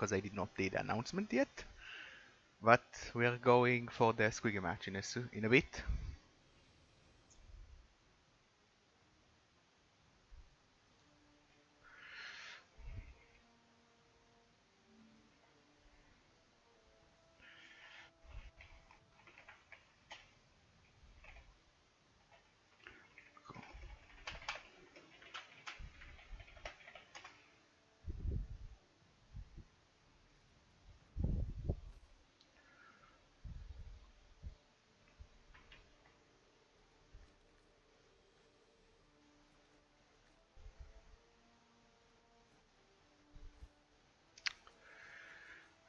because I did not do the announcement yet. But we are going for the Squiggy match in a bit.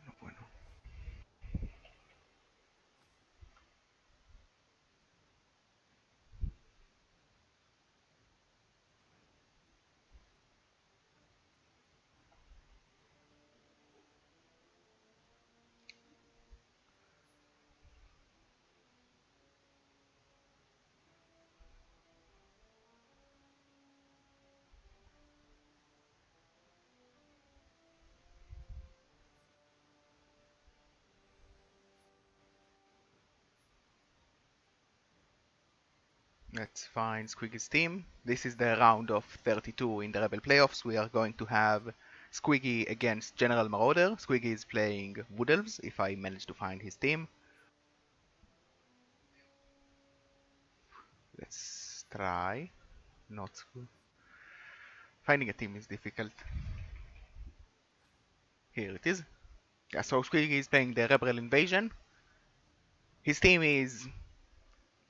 No, bueno. That's fine, Squiggy's team. This is the round of 32 in the ReBBL playoffs. We are going to have Squiggy against General Marauder. Squiggy is playing Wood Elves, if I manage to find his team. Let's try. Not finding a team is difficult. Here it is. Yeah, so Squiggy is playing the ReBBL Invasion. His team is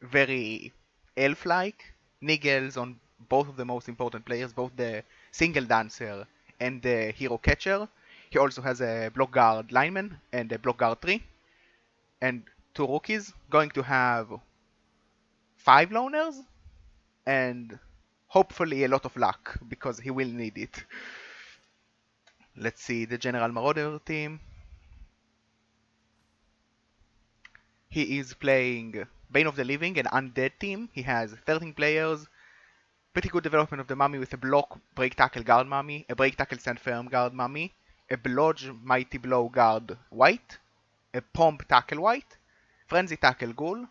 very elf-like. Niggles on both of the most important players, both the single dancer and the hero catcher. He also has a block guard lineman and a block guard tree. And 2 rookies, going to have 5 loners and hopefully a lot of luck because he will need it. Let's see the General Marauder team. He is playing Bane of the Living, an Undead team. He has 13 players. Pretty good development of the mummy with a block break tackle guard mummy, a break tackle stand firm guard mummy, a blodge mighty blow guard white, a pomp tackle white, frenzy tackle ghoul,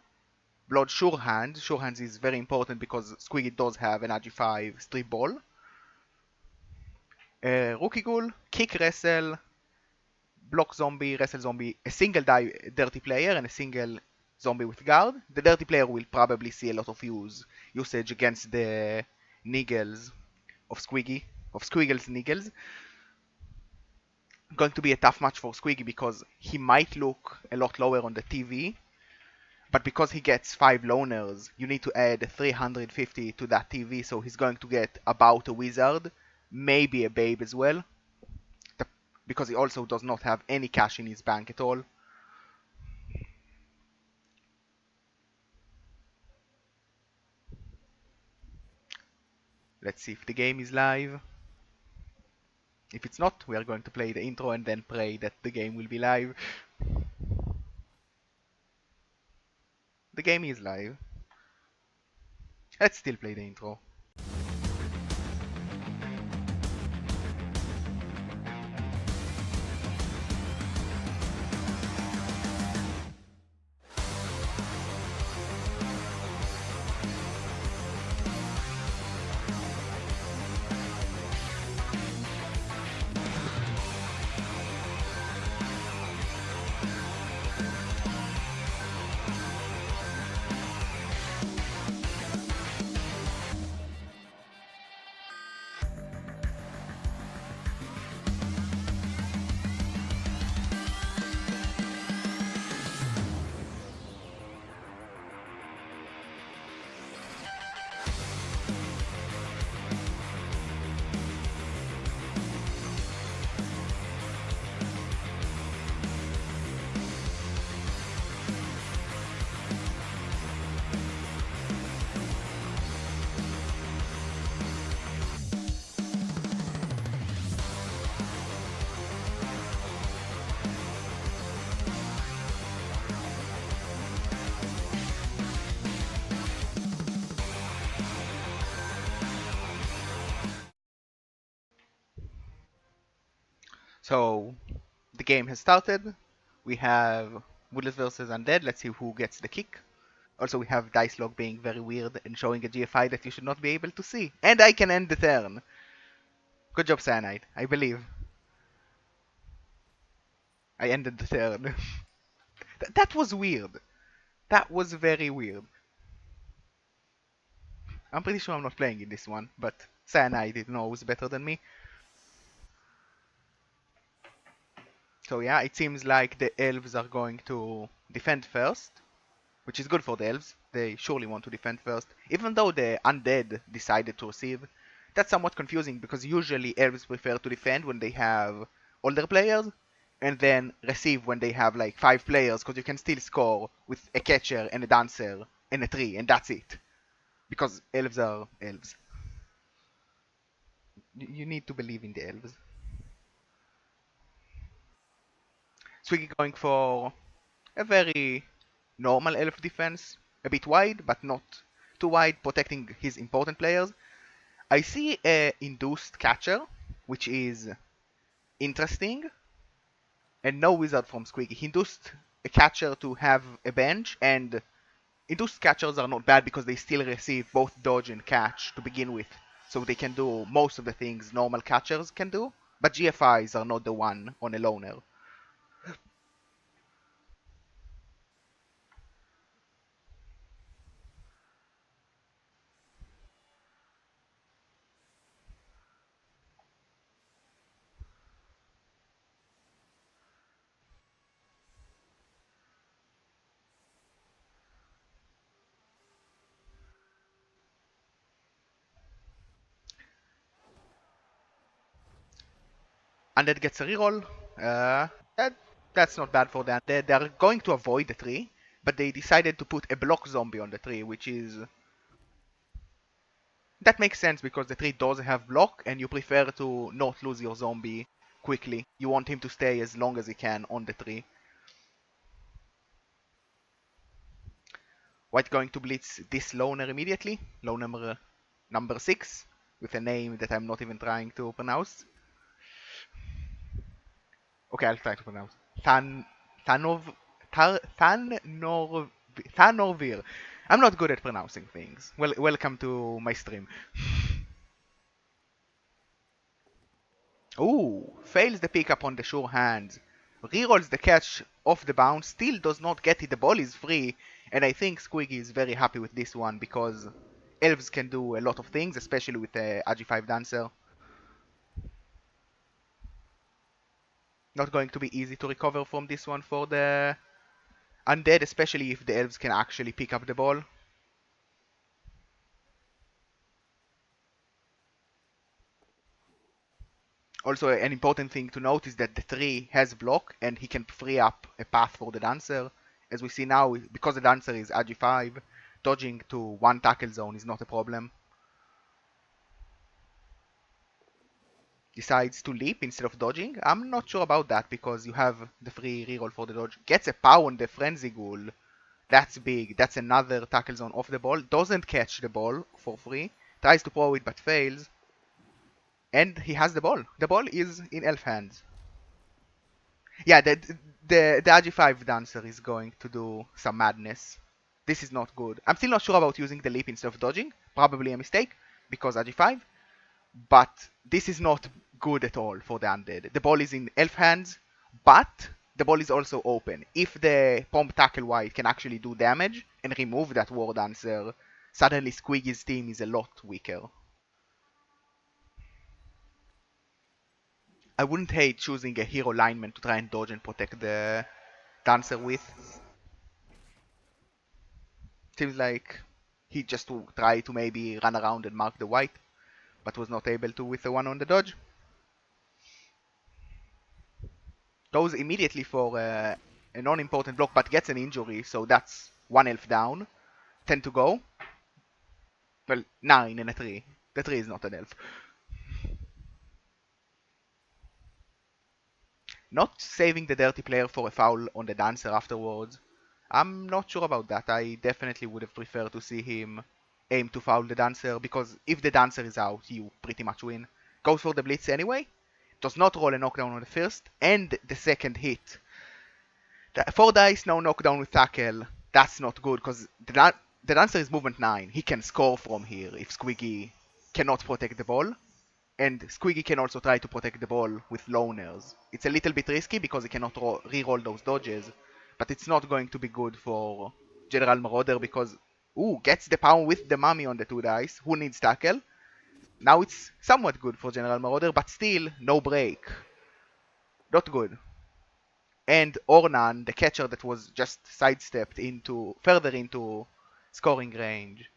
blood sure hand. Sure hands is very important because Squiggy does have an AG5 strip ball. Rookie ghoul, kick wrestle, block zombie, wrestle zombie, a single die dirty player and a single zombie with guard. The dirty player will probably see a lot of usage against the niggles of Squiggy, of Squiggle's niggles. Going to be a tough match for Squiggy because he might look a lot lower on the TV, but because he gets 5 loners, you need to add 350 to that TV, so he's going to get about a wizard, maybe a babe as well, because he also does not have any cash in his bank at all. Let's see if the game is live. If it's not, we are going to play the intro and then pray that the game will be live. The game is live. Let's still play the intro. So, The game has started. We have Woodless versus Undead. Let's see who gets the kick. Also, we have Dice Log being very weird and showing a GFI that you should not be able to see. And I can end the turn. Good job, Cyanide. I believe. I ended the turn. That was weird. That was very weird. I'm pretty sure I'm not playing in this one, but Cyanide knows better than me. So yeah, it seems like the elves are going to defend first, which is good for the elves. They surely want to defend first, even though the undead decided to receive. That's somewhat confusing because usually elves prefer to defend when they have older players, and then receive when they have like 5 players, because you can still score with a catcher and a dancer and a tree, and that's it. Because elves are elves. You need to believe in the elves. Squiggy going for a very normal elf defense, a bit wide, but not too wide, protecting his important players. I see a induced catcher, which is interesting, and no wizard from Squiggy. He induced a catcher to have a bench, and induced catchers are not bad because they still receive both dodge and catch to begin with, so they can do most of the things normal catchers can do, but GFIs are not the one on a loner. Undead gets a reroll. That, that's not bad for the Undead. They're going to avoid the tree, but they decided to put a block zombie on the tree, which is... That makes sense because the tree does have block, and you prefer to not lose your zombie quickly. You want him to stay as long as he can on the tree. White going to blitz this loner immediately. Loner number 6, with a name that I'm not even trying to pronounce. Okay, I'll try to pronounce. Than Thanov Thanor Thanorvir. I'm not good at pronouncing things. Well, welcome to my stream. Ooh, fails the pickup on the sure hands. Rerolls the catch off the bounce, still does not get it, the ball is free, and I think Squiggy is very happy with this one because elves can do a lot of things, especially with the Agi5 dancer. Not going to be easy to recover from this one for the undead, especially if the elves can actually pick up the ball. Also, an important thing to note is that the tree has block and he can free up a path for the dancer. As we see now, because the dancer is Agi5, dodging to one tackle zone is not a problem. Decides to leap instead of dodging. I'm not sure about that because you have the free reroll for the dodge. Gets a pow on the Frenzy Ghoul. That's big. That's another tackle zone off the ball. Doesn't catch the ball for free. Tries to pro it but fails. And he has the ball. The ball is in elf hands. Yeah, the Agi5 dancer is going to do some madness. This is not good. I'm still not sure about using the leap instead of dodging. Probably a mistake because Agi5. But this is not good at all for the undead. The ball is in elf hands, but the ball is also open. If the prompt tackle white can actually do damage and remove that war dancer, suddenly Squiggy's team is a lot weaker. I wouldn't hate choosing a hero lineman to try and dodge and protect the dancer with. Seems like he just tried to maybe run around and mark the white, but was not able to with the one on the dodge. Goes immediately for a non-important block, but gets an injury, so that's one elf down. 10 to go. Well, 9 in a tree. The tree is not an elf. Not saving the dirty player for a foul on the dancer afterwards. I'm not sure about that. I definitely would have preferred to see him aim to foul the dancer, because if the dancer is out, you pretty much win. Goes for the blitz anyway. does not roll a knockdown on the first and the second hit. 4 dice, no knockdown with tackle. That's not good because the dancer is movement 9. He can score from here if Squiggy cannot protect the ball. And Squiggy can also try to protect the ball with loners. It's a little bit risky because he cannot re-roll those dodges, but it's not going to be good for General Marauder because, gets the pound with the mummy on the 2 dice. Who needs tackle? Now it's somewhat good for General Marauder, but still, no break. Not good. And Ornan, the catcher that was just sidestepped further into scoring range,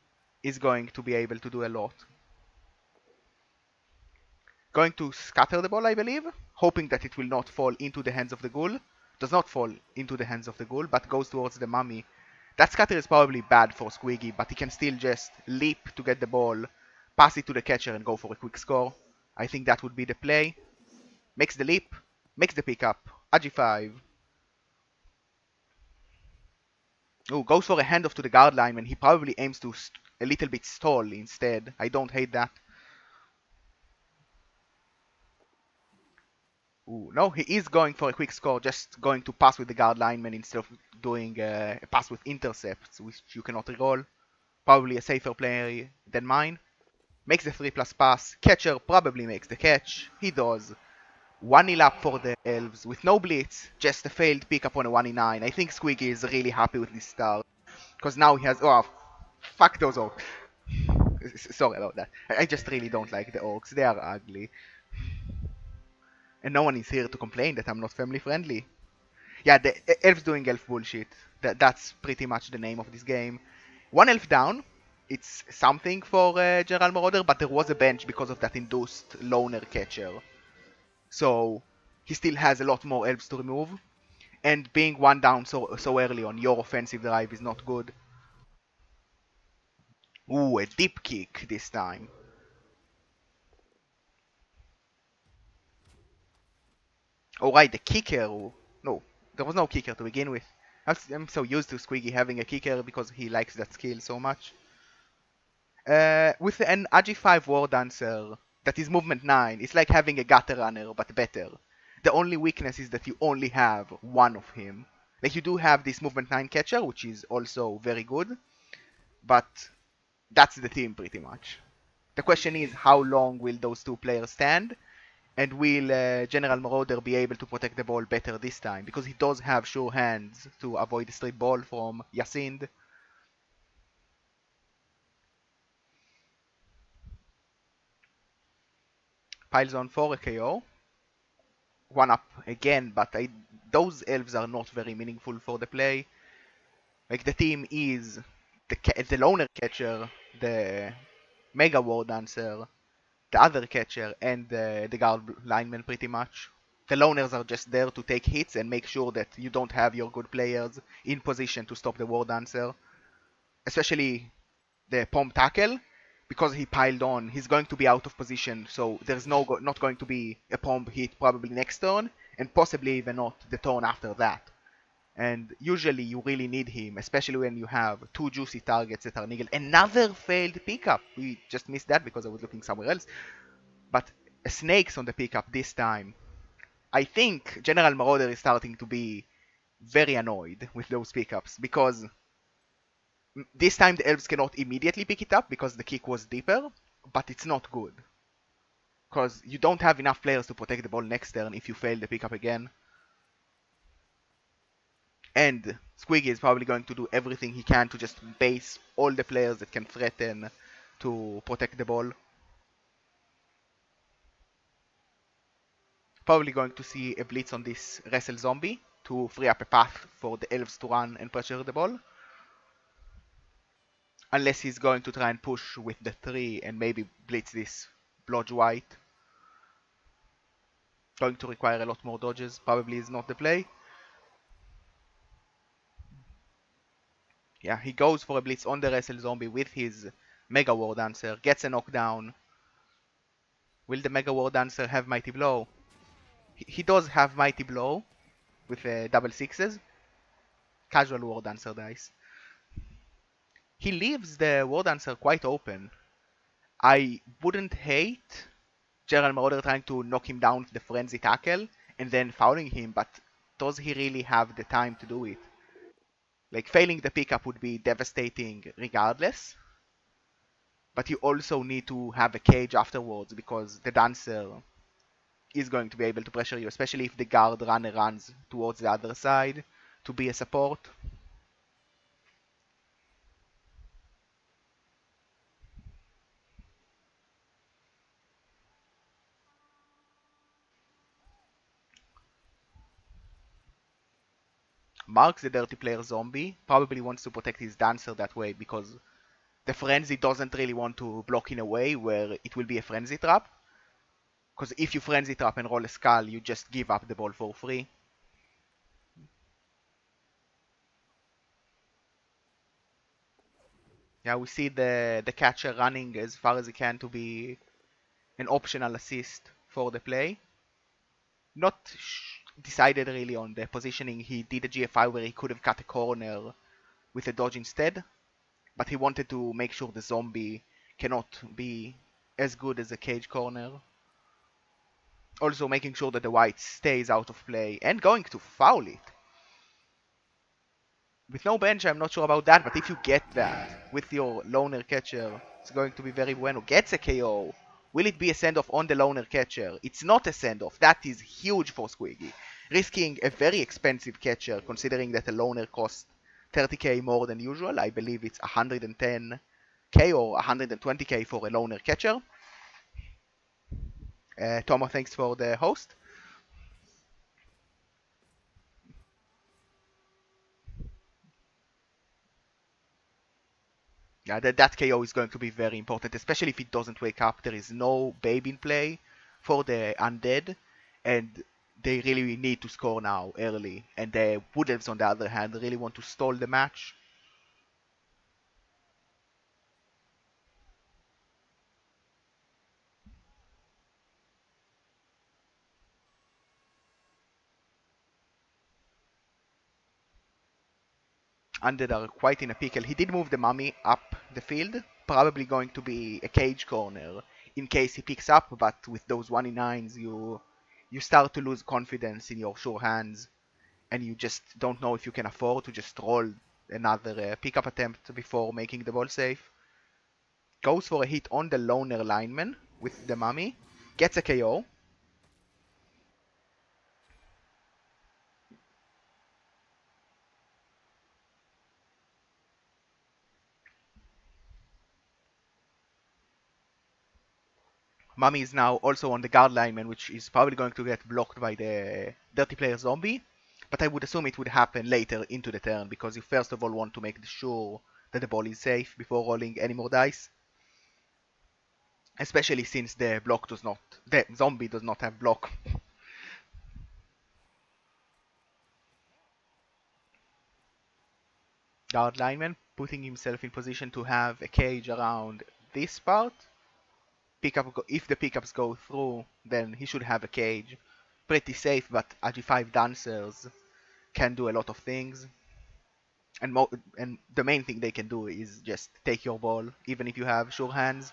is going to be able to do a lot. Going to scatter the ball, I believe, hoping that it will not fall into the hands of the ghoul. Does not fall into the hands of the ghoul, but goes towards the mummy. That scatter is probably bad for Squiggy, but he can still just leap to get the ball, pass it to the catcher and go for a quick score. I think that would be the play. Makes the leap, makes the pickup. Agi5. Goes for a handoff to the guard line when he probably aims to a little bit stall instead. I don't hate that. No, he is going for a quick score, just going to pass with the guard lineman instead of doing a pass with intercepts, which you cannot reroll. Probably a safer play than mine. Makes the 3+ pass. Catcher probably makes the catch. He does. 1-0 up for the Elves with no blitz, just a failed pickup on a 1-9. I think Squiggy is really happy with this start. Because now he has... fuck those orcs. Sorry about that. I just really don't like the orcs. They are ugly. And no one is here to complain that I'm not family friendly. Yeah, the elf's doing elf bullshit. That's pretty much the name of this game. 1 elf down. It's something for General Marauder, but there was a bench because of that induced loner catcher. So he still has a lot more elves to remove. And being 1 down so early on your offensive drive is not good. A deep kick this time. Oh right, the kicker. No, there was no kicker to begin with. I'm so used to Squiggy having a kicker because he likes that skill so much. With an Agi5 War Dancer that is movement 9, it's like having a Gutter Runner but better. The only weakness is that you only have one of him. Like you do have this movement 9 catcher, which is also very good, but that's the team pretty much. The question is how long will those two players stand? And will General Marauder be able to protect the ball better this time? Because he does have sure hands to avoid the straight ball from Yasind. Piles on for a KO. 1 up again, but those elves are not very meaningful for the play. Like the team is the loner catcher, the Mega War Dancer, the other catcher, and the guard lineman pretty much. The loners are just there to take hits and make sure that you don't have your good players in position to stop the War Dancer. Especially the Pom Tackle, because he piled on, he's going to be out of position, so there's not going to be a Pom hit probably next turn, and possibly even not the turn after that. And usually you really need him, especially when you have 2 juicy targets that are niggled. Another failed pickup! We just missed that because I was looking somewhere else. But a snake's on the pickup this time. I think General Marauder is starting to be very annoyed with those pickups, because this time the elves cannot immediately pick it up because the kick was deeper, but it's not good. Because you don't have enough players to protect the ball next turn if you fail the pickup again. And Squiggy is probably going to do everything he can to just base all the players that can threaten to protect the ball. Probably going to see a blitz on this Wrestle Zombie to free up a path for the elves to run and pressure the ball. Unless he's going to try and push with the 3 and maybe blitz this Blodge White. Going to require a lot more dodges, probably is not the play. Yeah, he goes for a blitz on the Wrestle Zombie with his Mega War Dancer, gets a knockdown. Will the Mega War Dancer have Mighty Blow? He does have Mighty Blow with double 6s. Casual War Dancer dice. He leaves the War Dancer quite open. I wouldn't hate Gerald Marauder trying to knock him down with the frenzy tackle and then fouling him, but does he really have the time to do it? Like, failing the pickup would be devastating regardless, but you also need to have a cage afterwards because the dancer is going to be able to pressure you, especially if the guard runner runs towards the other side to be a support. Mark, the dirty player zombie, probably wants to protect his dancer that way because the frenzy doesn't really want to block in a way where it will be a frenzy trap. Because if you frenzy trap and roll a skull, you just give up the ball for free. Yeah, we see the catcher running as far as he can to be an optional assist for the play. Not decided really on the positioning. He did a GFI where he could have cut a corner with a dodge instead, but he wanted to make sure the zombie cannot be as good as a cage corner. Also making sure that the white stays out of play and going to foul it. With no bench, I'm not sure about that, but if you get that with your loner catcher, it's going to be very bueno. Gets a KO. Will it be a send-off on the loner catcher? It's not a send-off. That is huge for Squiggy. Risking a very expensive catcher, considering that a loner costs 30k more than usual. I believe it's 110k or 120k for a loner catcher. Tomo, thanks for the host. Yeah, that KO is going to be very important, especially if it doesn't wake up. There is no babe in play for the Undead, and they really need to score now, early. And the Wood Elves, on the other hand, really want to stall the match. Undead are quite in a pickle. He did move the mummy up the field, probably going to be a cage corner in case he picks up, but with those 1 in 9s, you start to lose confidence in your sure hands, and you just don't know if you can afford to just roll another pickup attempt before making the ball safe. Goes for a hit on the loner lineman with the mummy, gets a KO. Mummy is now also on the guard lineman, which is probably going to get blocked by the dirty player zombie. But I would assume it would happen later into the turn because you first of all want to make sure that the ball is safe before rolling any more dice. Especially since the zombie does not have block. Guard lineman putting himself in position to have a cage around this part. If the pickups go through, then he should have a cage. Pretty safe, but AG5 dancers can do a lot of things. And the main thing they can do is just take your ball, even if you have sure hands.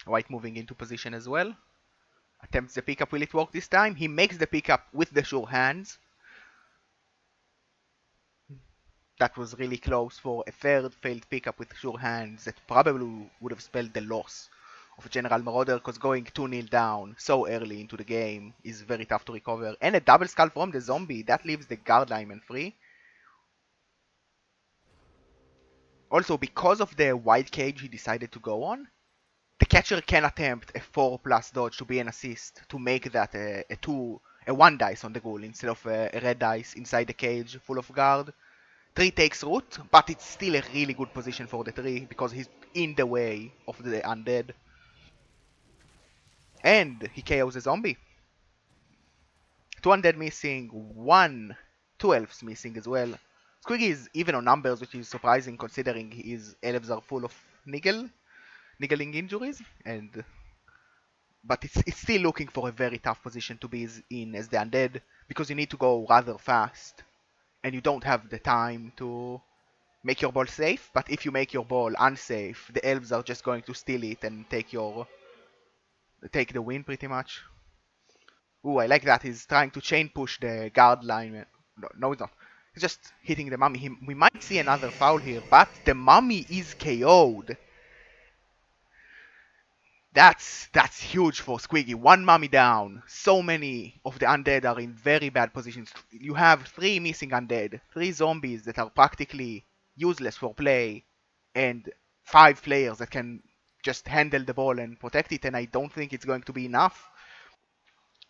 White moving into position as well. Attempts the pickup. Will it work this time? He makes the pickup with the sure hands. That was really close for a third failed pickup with sure hands that probably would have spelled the loss of General Marauder, because going 2-0 down so early into the game is very tough to recover. And a double skull from the zombie, that leaves the guard lineman free. Also, because of the wide cage he decided to go on, the catcher can attempt a 4+ dodge to be an assist to make that a 1 dice on the goal instead of a red dice inside the cage full of guard. 3 takes root, but it's still a really good position for the 3 because he's in the way of the undead. And he KOs a zombie. 2 undead missing, 2 elves missing as well. Squiggy is even on numbers, which is surprising considering his elves are full of niggling injuries. And but it's still looking for a very tough position to be in as the Undead, because you need to go rather fast, and you don't have the time to make your ball safe. But if you make your ball unsafe, the elves are just going to steal it and take the win pretty much. Ooh, I like that. He's trying to chain push the guard line. No, no, he's not. He's just hitting the mummy. We might see another foul here, but the mummy is KO'd. That's huge for Squiggy. One mummy down. So many of the undead are in very bad positions. You have 3 missing undead, 3 zombies that are practically useless for play, and 5 players that can just handle the ball and protect it, and I don't think it's going to be enough.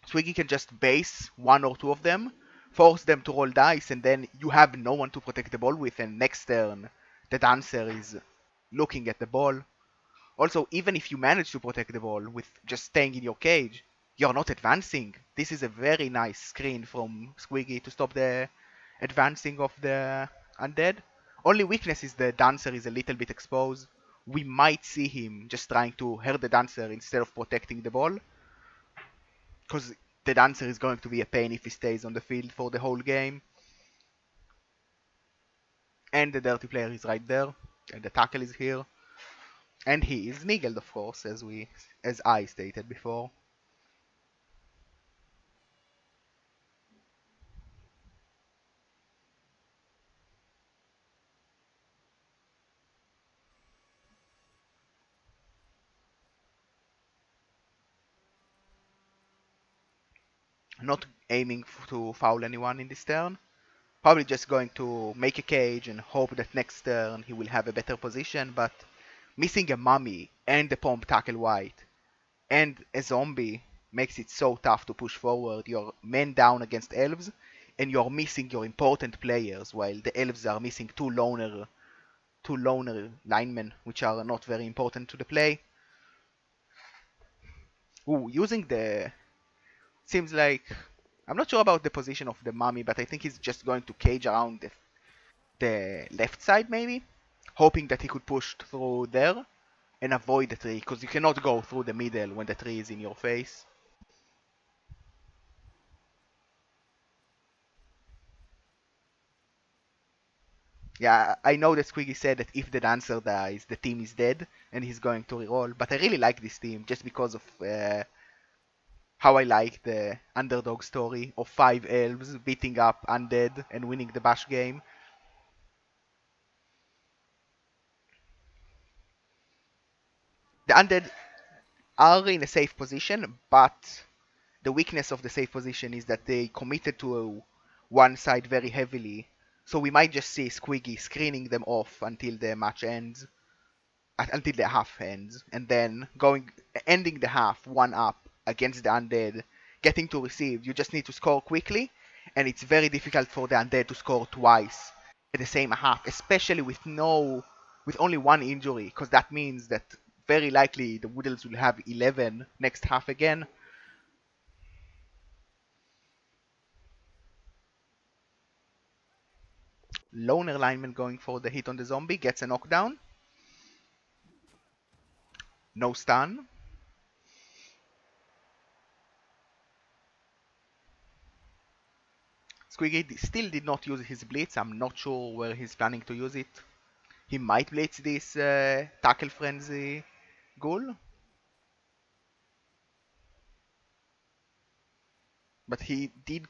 Squiggy can just base 1 or 2 of them, force them to roll dice, and then you have no one to protect the ball with, and next turn the dancer is looking at the ball. Also, even if you manage to protect the ball with just staying in your cage, you're not advancing. This is a very nice screen from Squiggy to stop the advancing of the undead. Only weakness is the dancer is a little bit exposed. We might see him just trying to hurt the dancer instead of protecting the ball, because the dancer is going to be a pain if he stays on the field for the whole game. And the dirty player is right there, and the tackle is here. And he is niggled, of course, as I stated before. Not aiming to foul anyone in this turn. Probably just going to make a cage and hope that next turn he will have a better position, but missing a mummy and the pomp tackle white and a zombie makes it so tough to push forward. You're men down against elves, and you're missing your important players, while the elves are missing two loner linemen, which are not very important to the play. Ooh, using the seems like I'm not sure about the position of the mummy, but I think he's just going to cage around the left side maybe, hoping that he could push through there and avoid the tree, because you cannot go through the middle when the tree is in your face. Yeah, I know that Squiggy said that if the dancer dies, the team is dead and he's going to reroll, but I really like this team just because of how I like the underdog story of 5 elves beating up Undead and winning the bash game. The Undead are in a safe position, but the weakness of the safe position is that they committed to one side very heavily. So we might just see Squiggy screening them off until the match ends, until the half ends, and then ending the half 1-up against the Undead, getting to receive. You just need to score quickly, and it's very difficult for the Undead to score twice at the same half, especially with only 1 injury, because that means that very likely the Woodles will have 11 next half again. Loner lineman going for the hit on the zombie, gets a knockdown. No stun. Squiggy still did not use his blitz. I'm not sure where he's planning to use it. He might blitz this tackle frenzy goal, but he did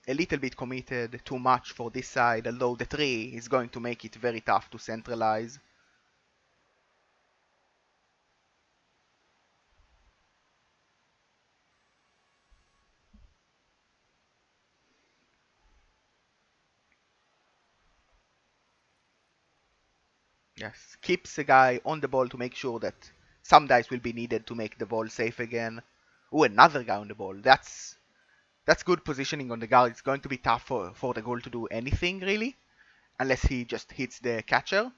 a little bit committed too much for this side, although the tree is going to make it very tough to centralize. Yes, keeps the guy on the ball to make sure that some dice will be needed to make the ball safe again. Oh, another guy on the ball. That's good positioning on the guard. It's going to be tough for the goal to do anything really, unless he just hits the catcher.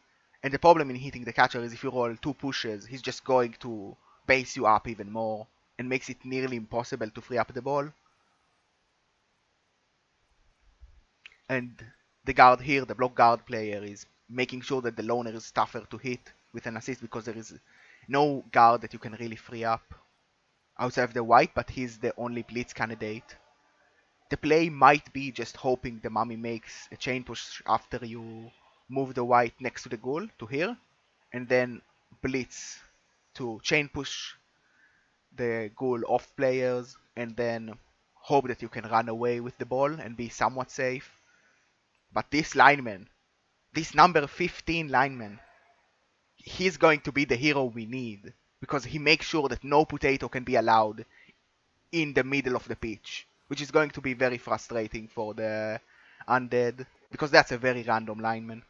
And the problem in hitting the catcher is if you roll 2 pushes, he's just going to base you up even more and makes it nearly impossible to free up the ball. And the guard here, the block guard player, is making sure that the loner is tougher to hit with an assist, because there is no guard that you can really free up. outside of the white, but he's the only blitz candidate. The play might be just hoping the mummy makes a chain push after you move the white next to the ghoul to here, and then blitz to chain push the ghoul off players, and then hope that you can run away with the ball and be somewhat safe. But this lineman, this number 15 lineman, he's going to be the hero we need because he makes sure that no potato can be allowed in the middle of the pitch, which is going to be very frustrating for the Undead because that's a very random lineman.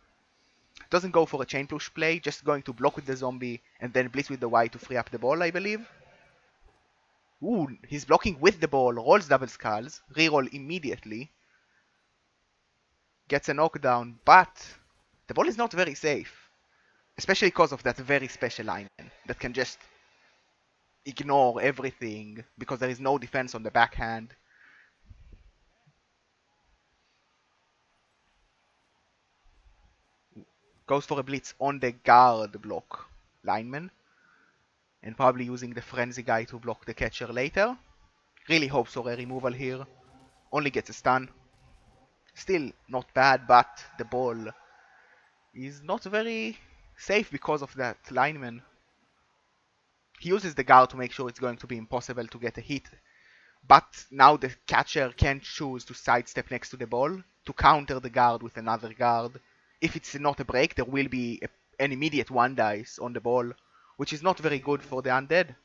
Doesn't go for a chain push play, just going to block with the zombie and then blitz with the Y to free up the ball, I believe. Ooh, he's blocking with the ball, rolls double skulls, reroll immediately, gets a knockdown, but the ball is not very safe, especially because of that very special lineman that can just ignore everything because there is no defense on the backhand. Goes for a blitz on the guard block lineman and probably using the frenzy guy to block the catcher later. Really hopes for a removal here. Only gets a stun. Still not bad, but the ball is not very safe because of that lineman. He uses the guard to make sure it's going to be impossible to get a hit. But now the catcher can choose to sidestep next to the ball to counter the guard with another guard. If it's not a break, there will be an immediate one dice on the ball, which is not very good for the Undead.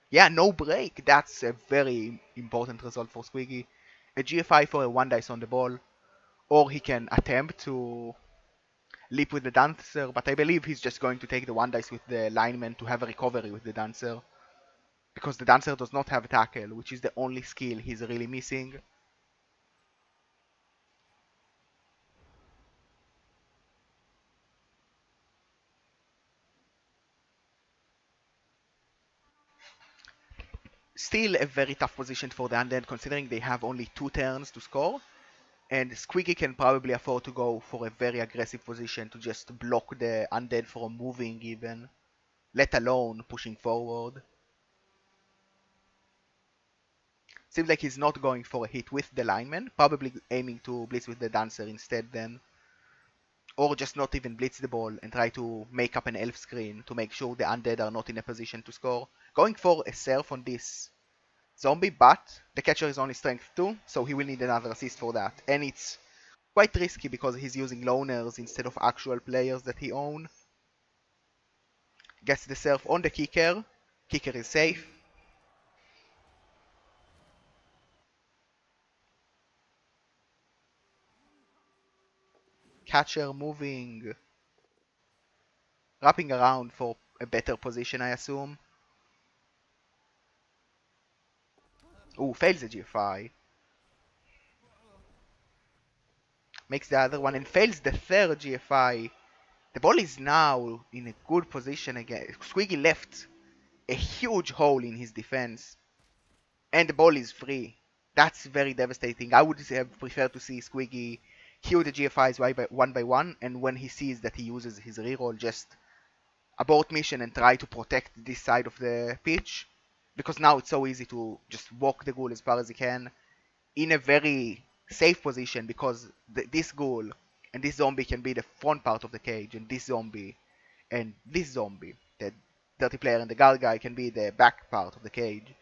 Yeah, no break. That's a very important result for Squiggy. A GFI for a one dice on the ball, or he can attempt to leap with the dancer, but I believe he's just going to take the one dice with the lineman to have a recovery with the dancer. Because the dancer does not have a tackle, which is the only skill he's really missing. Still a very tough position for the Undead considering they have only 2 turns to score. And Squiggy can probably afford to go for a very aggressive position to just block the Undead from moving even, let alone pushing forward. Seems like he's not going for a hit with the lineman, probably aiming to blitz with the dancer instead then. Or just not even blitz the ball and try to make up an elf screen to make sure the Undead are not in a position to score. Going for a surf on this zombie, but the catcher is only strength 2, so he will need another assist for that. And it's quite risky because he's using loners instead of actual players that he owns. Gets the surf on the kicker. Kicker is safe. Catcher moving. Wrapping around for a better position, I assume. Ooh, fails the GFI. Makes the other one and fails the third GFI. The ball is now in a good position again. Squiggy left a huge hole in his defense. And the ball is free. That's very devastating. I would have preferred to see Squiggy kill the GFIs one by one, and when he sees that he uses his reroll, just abort mission and try to protect this side of the pitch. Because now it's so easy to just walk the ghoul as far as he can in a very safe position because this ghoul and this zombie can be the front part of the cage, and this zombie, the dirty player and the guard guy can be the back part of the cage.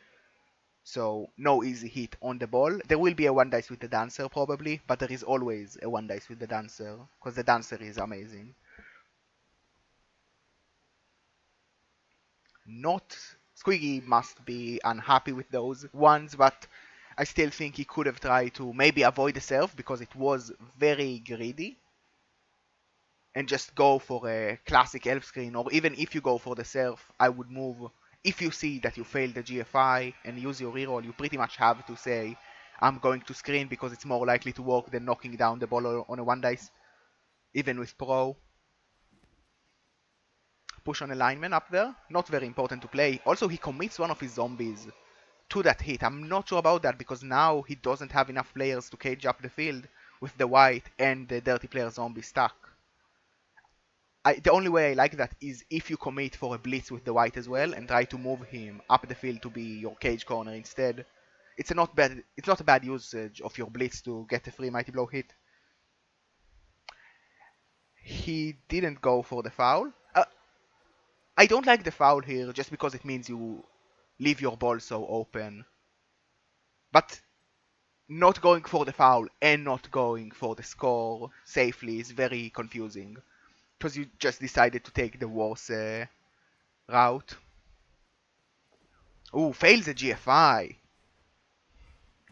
So no easy hit on the ball. There will be a one dice with the dancer probably, but there is always a one dice with the dancer because the dancer is amazing. Not Squiggy must be unhappy with those ones, but I still think he could have tried to maybe avoid the surf because it was very greedy and just go for a classic elf screen, or even if you go for the surf, I would move. If you see that you failed the GFI and use your reroll, you pretty much have to say, I'm going to screen because it's more likely to work than knocking down the ball on a one dice, even with pro. Push on a lineman up there, not very important to play. Also, he commits one of his zombies to that hit. I'm not sure about that because now he doesn't have enough players to cage up the field with the white and the dirty player zombie stuck. The only way I like that is if you commit for a blitz with the white as well and try to move him up the field to be your cage corner instead. It's not a bad usage of your blitz to get a free mighty blow hit. He didn't go for the foul. I don't like the foul here just because it means you leave your ball so open. But not going for the foul and not going for the score safely is very confusing. Because you just decided to take the worse route. Ooh, fails the GFI.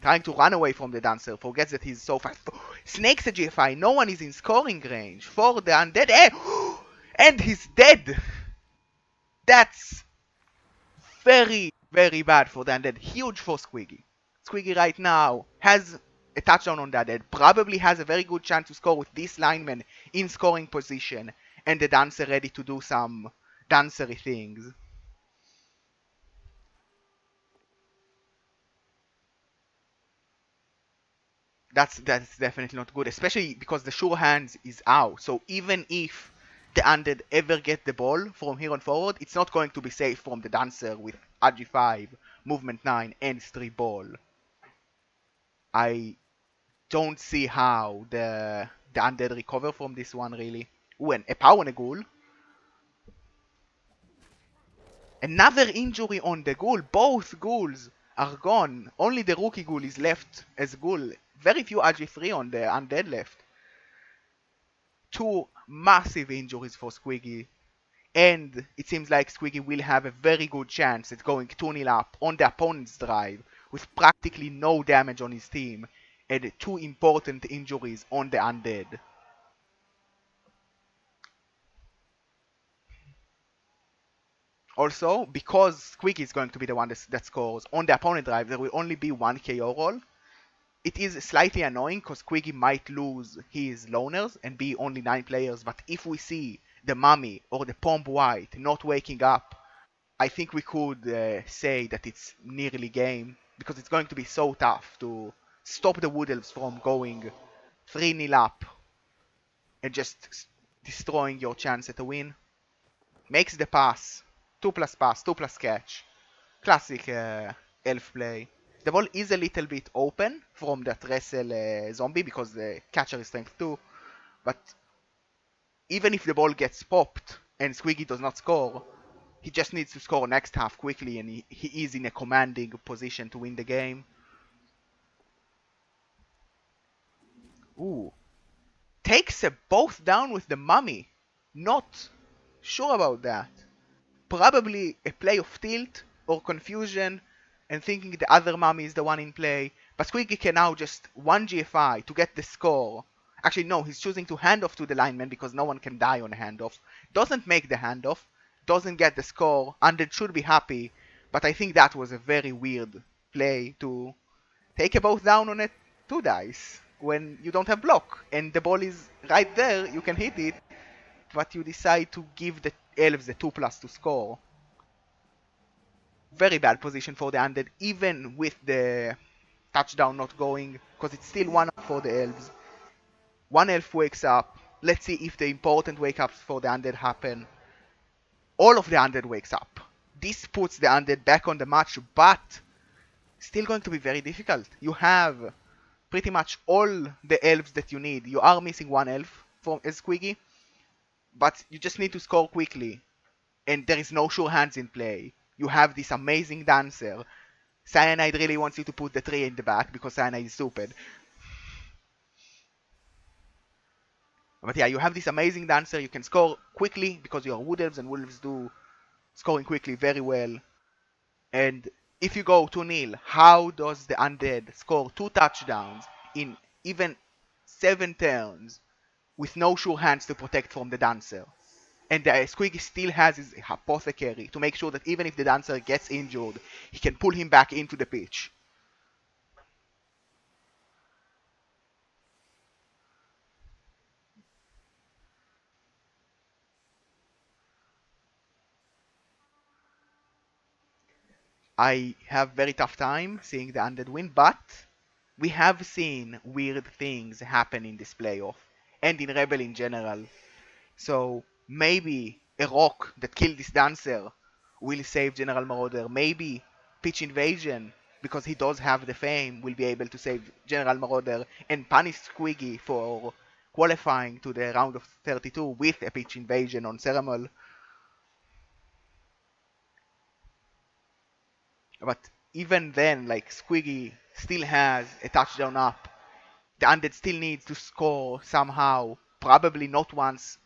Trying to run away from the dancer, forgets that he's so fast. Snakes the GFI, no one is in scoring range for the undead. And he's dead! That's very, very bad for the undead. Huge for Squiggy. Squiggy right now has a touchdown on the undead. Probably has a very good chance to score with this lineman in scoring position. And the dancer ready to do some dancery things. That's definitely not good, especially because the sure hands is out. So even if the undead ever get the ball from here on forward, it's not going to be safe from the dancer with AG5, movement 9, and 3 ball. I don't see how the undead recover from this one really. Ooh, and a power and a ghoul. Another injury on the ghoul. Both ghouls are gone. Only the rookie ghoul is left as ghoul. Very few AG3 on the undead left. Two massive injuries for Squiggy. And it seems like Squiggy will have a very good chance at going 2-0 up on the opponent's drive with practically no damage on his team and two important injuries on the undead. Also, because Squiggy is going to be the one that scores on the opponent drive, there will only be one KO roll. It is slightly annoying because Squiggy might lose his loners and be only 9 players, but if we see the Mummy or the Pomb White not waking up, I think we could say that it's nearly game, because it's going to be so tough to stop the Wood Elves from going 3-0 up and just destroying your chance at a win. Makes the pass, 2 plus pass, 2 plus catch. Classic elf play. The ball is a little bit open from that wrestle zombie because the catcher is strength 2, but even if the ball gets popped and Squiggy does not score, he just needs to score next half quickly and he is in a commanding position to win the game. Ooh. Takes a both down with the Mummy. Not sure about that. Probably a play of tilt or confusion and thinking the other Mummy is the one in play. But Squiggy can now just 1 GFI to get the score. Actually, no, he's choosing to hand off to the lineman because no one can die on a handoff. Doesn't make the handoff. Doesn't get the score. Undead should be happy. But I think that was a very weird play to take a both down on a 2 dice when you don't have block. And the ball is right there, you can hit it. But you decide to give the elves the 2 plus to score. Very bad position for the undead, even with the touchdown not going, because it's still 1 up for the elves. One elf wakes up. Let's see if the important wake ups for the undead happen. All of the undead wakes up. This puts the undead back on the match, but still going to be very difficult. You have pretty much all the elves that you need. You are missing 1 elf from as Squiggy, but you just need to score quickly. And there is no sure hands in play. You have this amazing dancer. Cyanide really wants you to put the 3 in the back because Cyanide is stupid. But yeah, you have this amazing dancer. You can score quickly because you are Wood Elves and Wood Elves do scoring quickly very well. And if you go 2-0, how does the Undead score 2 touchdowns in even 7 turns with no sure hands to protect from the dancer? And Squiggy still has his apothecary to make sure that even if the dancer gets injured, he can pull him back into the pitch. I have very tough time seeing the Undead win, but we have seen weird things happen in this playoff and in ReBBL in general. So Maybe a rock that killed this dancer will save General Marauder. Maybe Pitch Invasion, because he does have the fame, will be able to save General Marauder and punish Squiggy for qualifying to the round of 32 with a Pitch Invasion on Ceremal. But even then, like, Squiggy still has a touchdown up. The Undead still needs to score somehow, probably not once,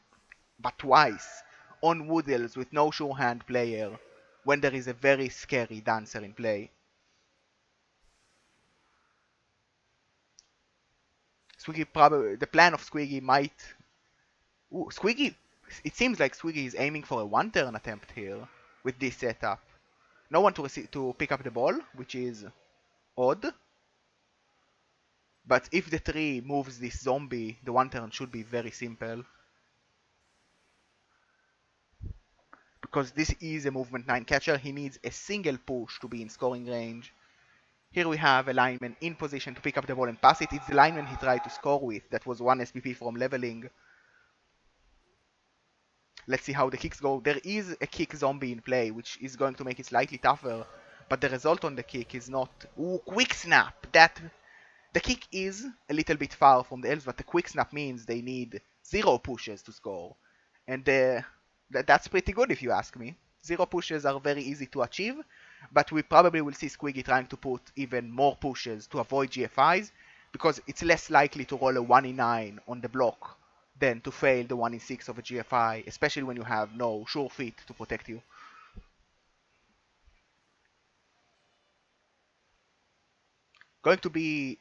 but twice, on Woodles with no sure hand player, when there is a very scary dancer in play. Squiggy probably, the plan of Squiggy might... Ooh, Squiggy, it seems like Squiggy is aiming for a one-turn attempt here, with this setup. No one to pick up the ball, which is odd. But if the tree moves this zombie, the one turn should be very simple. Because this is a movement 9 catcher, he needs a single push to be in scoring range. Here we have a lineman in position to pick up the ball and pass it. It's the lineman he tried to score with. That was 1 SPP from leveling. Let's see how the kicks go. There is a kick zombie in play, which is going to make it slightly tougher. But the result on the kick is not... Ooh, quick snap! The kick is a little bit far from the elves, but the quick snap means they need 0 pushes to score. And that's pretty good if you ask me. 0 pushes are very easy to achieve, but we probably will see Squiggy trying to put even more pushes to avoid GFIs, because it's less likely to roll a 1 in 9 on the block than to fail the 1 in 6 of a GFI, especially when you have no sure feet to protect you. Going to be...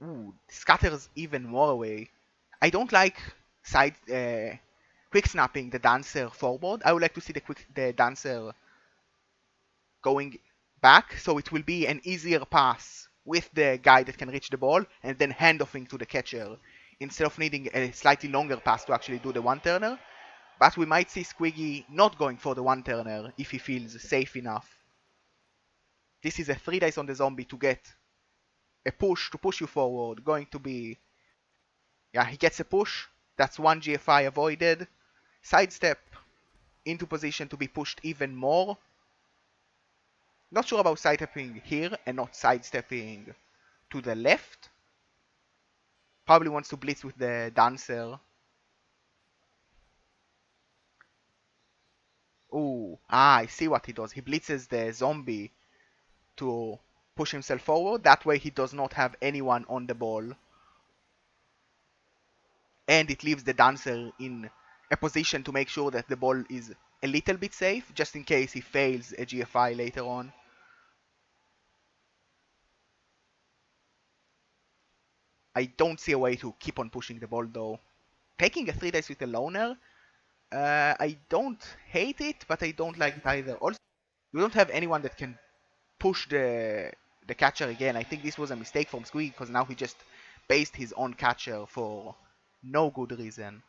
Ooh, scatters even more away. I don't like quick snapping the dancer forward. I would like to see the dancer going back, so it will be an easier pass with the guy that can reach the ball and then handoffing to the catcher instead of needing a slightly longer pass to actually do the one-turner. But we might see Squiggy not going for the one-turner if he feels safe enough. This is a 3 dice on the zombie to get a push, to push you forward. Going to be... Yeah, he gets a push. That's 1 GFI avoided. Sidestep into position to be pushed even more. Not sure about sidestepping here and not sidestepping to the left. Probably wants to blitz with the dancer. Ooh, I see what he does. He blitzes the zombie to push himself forward. That way he does not have anyone on the ball. And it leaves the dancer in a position to make sure that the ball is a little bit safe, just in case he fails a GFI later on. I don't see a way to keep on pushing the ball though. Taking a 3 dice with a loner, I don't hate it, but I don't like it either. Also, we don't have anyone that can push the catcher again. I think this was a mistake from Squiggy, because now he just based his own catcher for no good reason.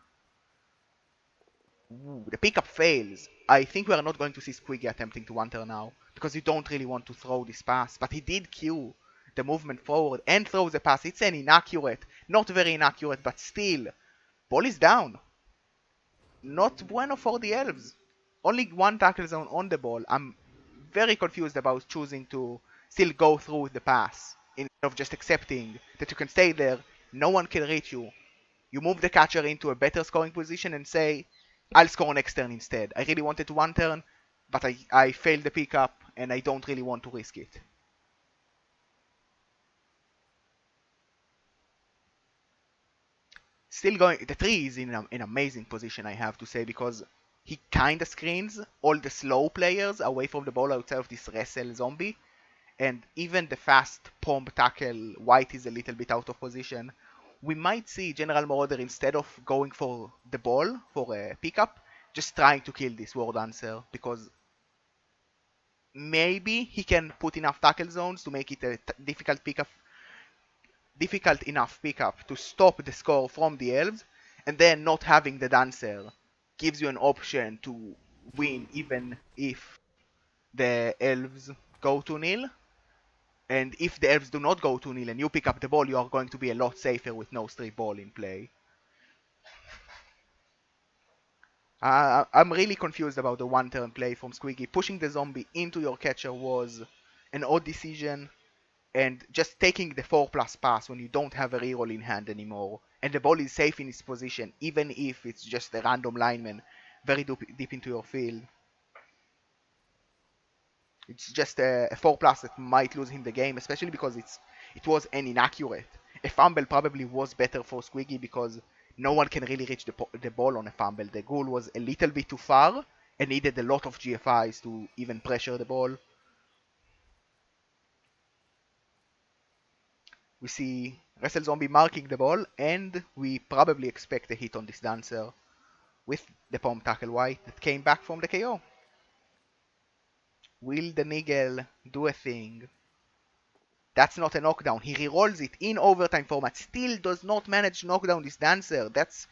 Ooh, the pickup fails. I think we are not going to see Squiggy attempting to one-turn now, because you don't really want to throw this pass. But he did cue the movement forward and throw the pass. It's an inaccurate, not very inaccurate, but still. Ball is down. Not bueno for the elves. Only 1 tackle zone on the ball. I'm very confused about choosing to still go through with the pass instead of just accepting that you can stay there, no one can reach you. You move the catcher into a better scoring position and say, I'll score next turn instead. I really wanted to one turn, but I failed the pickup and I don't really want to risk it. Still going, the tree is in an amazing position, I have to say, because he kinda screens all the slow players away from the ball outside of this wrestle zombie. And even the fast prompt tackle, White is a little bit out of position. We might see General Marauder, instead of going for the ball for a pickup, just trying to kill this War Dancer, because maybe he can put enough tackle zones to make it a difficult enough pickup to stop the score from the elves, and then not having the dancer gives you an option to win even if the elves go to nil. And if the elves do not go to nil and you pick up the ball, you are going to be a lot safer with no straight ball in play. I'm really confused about the one-turn play from Squiggy. Pushing the zombie into your catcher was an odd decision, and just taking the 4+ pass when you don't have a reroll in hand anymore, and the ball is safe in its position, even if it's just a random lineman very deep into your field. It's just a 4+ that might lose him the game, especially because it was an inaccurate. A fumble probably was better for Squiggy because no one can really reach the ball on a fumble. The goal was a little bit too far and needed a lot of GFIs to even pressure the ball. We see Wrestle Zombie marking the ball, and we probably expect a hit on this dancer with the palm tackle white that came back from the KO. Will the Nigel do a thing? That's not a knockdown. He rerolls it in overtime format. Still does not manage to knock down this dancer. That's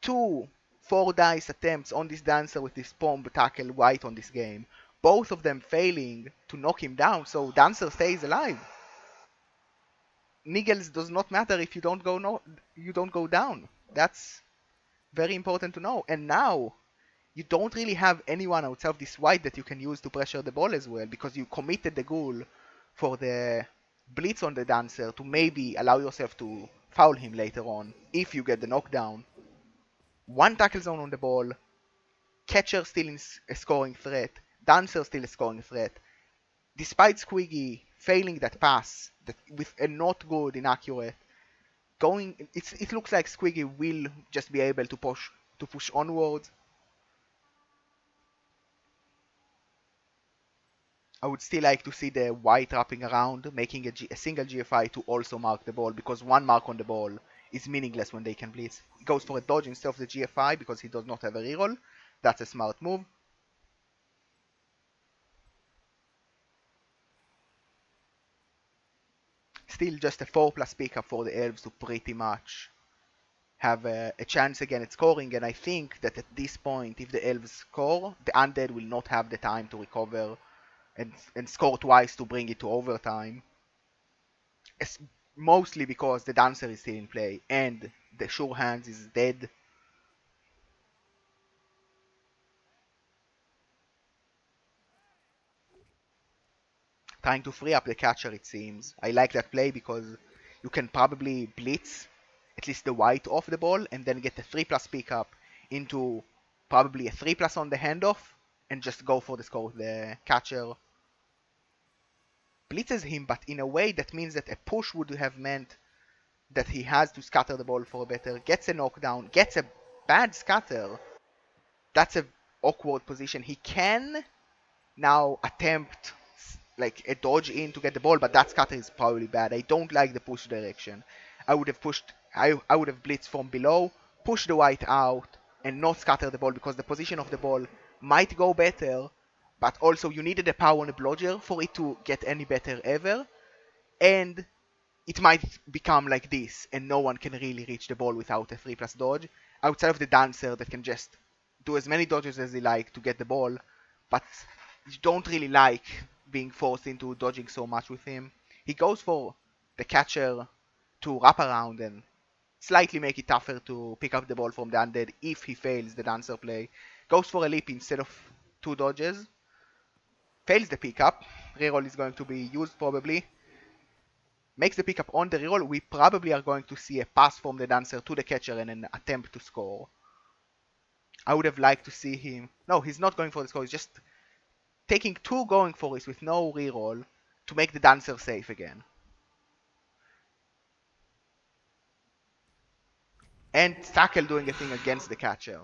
two 4 dice attempts on this dancer with this palm tackle white on this game. Both of them failing to knock him down, so dancer stays alive. Niggles does not matter if you don't go you don't go down. That's very important to know. And now you don't really have anyone outside of this white that you can use to pressure the ball as well, because you committed the goal for the blitz on the dancer to maybe allow yourself to foul him later on if you get the knockdown. One tackle zone on the ball, catcher still in a scoring threat, dancer still a scoring threat. Despite Squiggy failing that pass that with a not good inaccurate, it looks like Squiggy will just be able to push onwards. I would still like to see the white wrapping around, making a single GFI to also mark the ball, because one mark on the ball is meaningless when they can blitz. He goes for a dodge instead of the GFI because he does not have a reroll. That's a smart move. Still just a 4+ pickup for the Elves to pretty much have a chance again at scoring, and I think that at this point, if the Elves score, the Undead will not have the time to recover and score twice to bring it to overtime. It's mostly because the dancer is still in play and the sure hands is dead. Trying to free up the catcher, it seems. I like that play because you can probably blitz at least the white off the ball and then get a 3+ pickup into probably a 3+ on the handoff and just go for the score with the catcher. Blitzes him, but in a way that means that a push would have meant that he has to scatter the ball for a better, gets a knockdown, gets a bad scatter. That's a awkward position. He can now attempt like a dodge in to get the ball, but that scatter is probably bad. I don't like the push direction. I would have blitzed from below, push the white out, and not scatter the ball, because the position of the ball might go better, but also you needed a power on a blodger for it to get any better ever, and it might become like this, and no one can really reach the ball without a 3+ dodge, outside of the dancer that can just do as many dodges as they like to get the ball, but you don't really like being forced into dodging so much with him. He goes for the catcher to wrap around and slightly make it tougher to pick up the ball from the Undead if he fails the dancer play. Goes for a leap instead of 2 dodges. Fails the pickup. Reroll is going to be used probably. Makes the pickup on the reroll. We probably are going to see a pass from the dancer to the catcher and an attempt to score. I would have liked to see him... No, he's not going for the score. He's just taking 2 going for it with no reroll to make the dancer safe again. And tackle doing a thing against the catcher.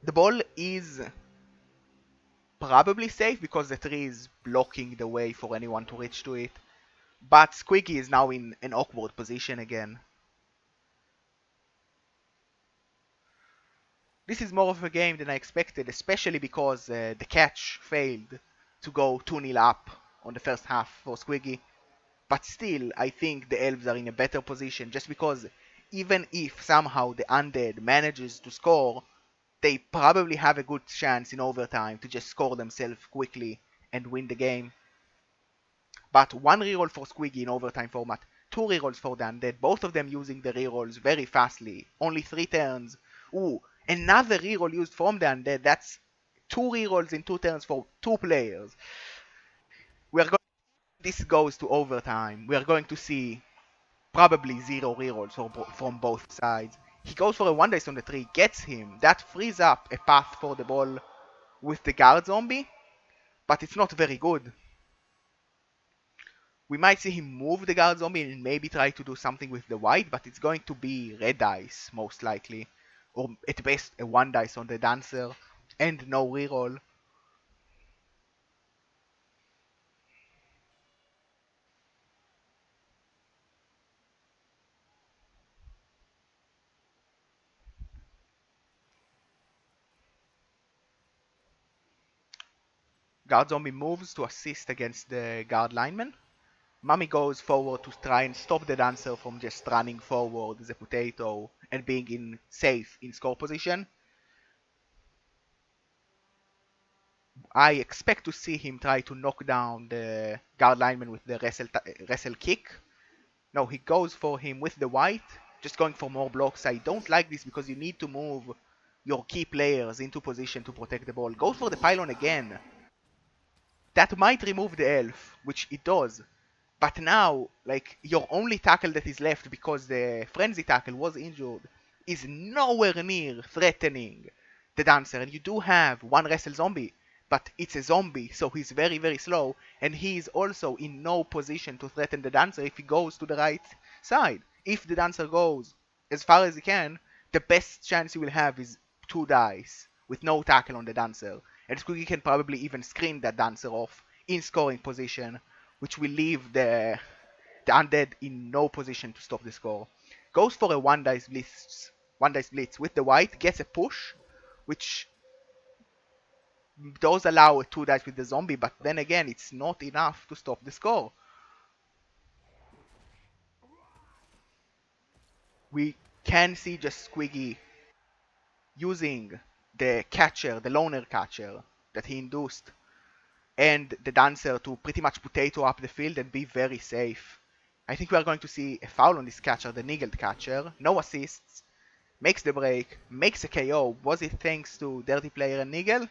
The ball is probably safe because the tree is blocking the way for anyone to reach to it. But Squiggy is now in an awkward position again. This is more of a game than I expected, especially because the catch failed to go 2-0 up on the first half for Squiggy. But still, I think the Elves are in a better position, just because even if somehow the Undead manages to score, they probably have a good chance in overtime to just score themselves quickly and win the game. But 1 reroll for Squiggy in overtime format, 2 rerolls for the Undead, both of them using the rerolls very fastly, only 3 turns Ooh, another reroll used from the Undead. That's 2 rerolls in 2 turns for 2 players. We are going. This goes to overtime. We are going to see probably 0 rerolls from both sides. He goes for a 1 dice on the tree, gets him. That frees up a path for the ball with the guard zombie, but it's not very good. We might see him move the guard zombie and maybe try to do something with the white, but it's going to be red dice, most likely. Or at best, a 1 dice on the dancer, and no reroll. Guard zombie moves to assist against the guard lineman. Mummy goes forward to try and stop the dancer from just running forward as a potato and being safe in score position. I expect to see him try to knock down the guard lineman with the wrestle kick. No, he goes for him with the white, just going for more blocks. I don't like this because you need to move your key players into position to protect the ball. Goes for the pylon again. That might remove the elf, which it does. But now, like, your only tackle that is left because the frenzy tackle was injured is nowhere near threatening the dancer. And you do have one wrestle zombie, but it's a zombie, so he's very, very slow. And he is also in no position to threaten the dancer if he goes to the right side. If the dancer goes as far as he can, the best chance you will have is 2 dice with no tackle on the dancer. And Squiggy can probably even screen that dancer off in scoring position, which will leave the Undead in no position to stop the score. Goes for a 1 dice blitz with the white, gets a push, which does allow a 2 dice with the zombie, but then again, it's not enough to stop the score. We can see just Squiggy using the catcher, the loner catcher that he induced, and the dancer to pretty much potato up the field and be very safe. I think we are going to see a foul on this catcher, the niggled catcher. No assists, makes the break, makes a KO. Was it thanks to Dirty Player and Niggle?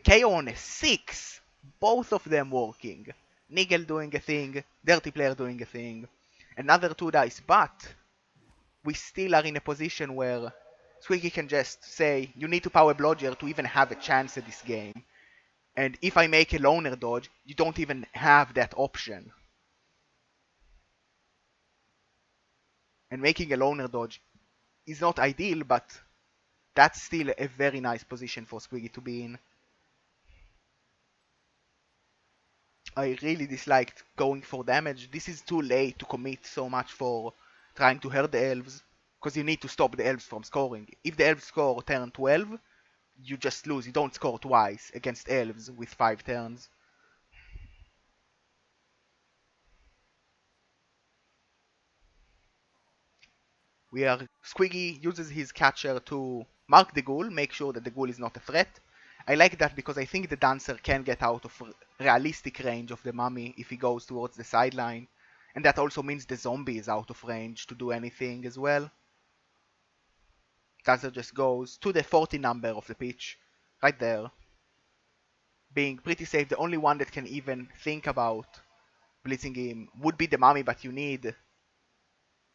KO on a 6, both of them working. Niggle doing a thing, Dirty Player doing a thing. Another 2 dice, but we still are in a position where Squiggy can just say, you need to power blodger to even have a chance at this game. And if I make a loner dodge, you don't even have that option. And making a loner dodge is not ideal, but that's still a very nice position for Squiggy to be in. I really disliked going for damage. This is too late to commit so much for trying to hurt the elves, because you need to stop the elves from scoring. If the elves score turn 12, you just lose. You don't score twice against elves with 5 turns. Squiggy uses his catcher to mark the ghoul, make sure that the ghoul is not a threat. I like that because I think the dancer can get out of realistic range of the mummy if he goes towards the sideline. And that also means the zombie is out of range to do anything as well. Dancer just goes to the 40 number of the pitch, right there. Being pretty safe, the only one that can even think about blitzing him would be the mummy, but you need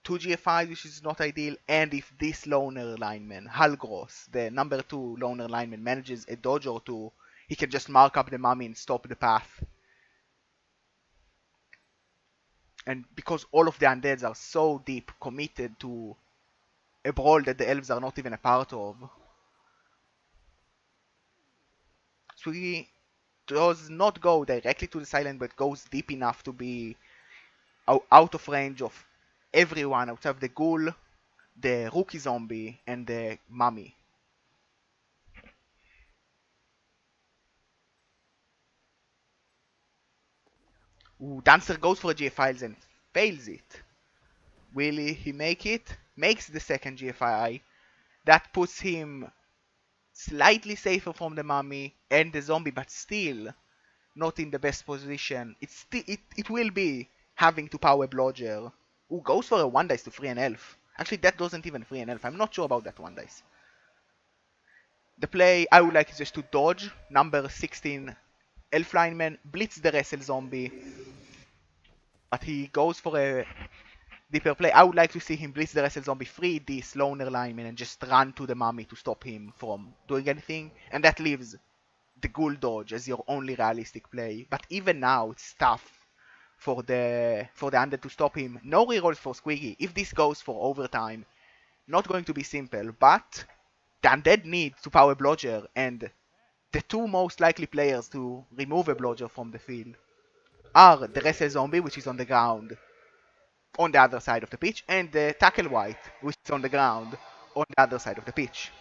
2 GFIs, which is not ideal, and if this loner lineman, Halgros, the number 2 loner lineman, manages a dodge or 2, he can just mark up the mummy and stop the path. And because all of the undeads are so deep committed to a brawl that the elves are not even a part of, Squiggy does not go directly to the sideline, but goes deep enough to be out of range of everyone outside of the ghoul, the rookie zombie, and the mummy. Ooh, Dancer goes for a GFI and fails it. Will he make it? Makes the second GFI. That puts him slightly safer from the mummy and the zombie, but still not in the best position. It will be having to power blodger. Who goes for a 1 dice to free an elf. Actually, that doesn't even free an elf. I'm not sure about that 1 dice. The play I would like is just to dodge number 16 Elf Lineman, blitz the Wrestle Zombie, but he goes for a deeper play. I would like to see him blitz the Wrestle Zombie, free this Loner Lineman, and just run to the Mummy to stop him from doing anything, and that leaves the Ghoul dodge as your only realistic play. But even now, it's tough for the Undead to stop him. No rerolls for Squiggy. If this goes for overtime, not going to be simple, but the Undead need to power Blodger, and the two most likely players to remove a Blodger from the field are the Wrestle Zombie, which is on the ground on the other side of the pitch, and the Tackle White, which is on the ground on the other side of the pitch.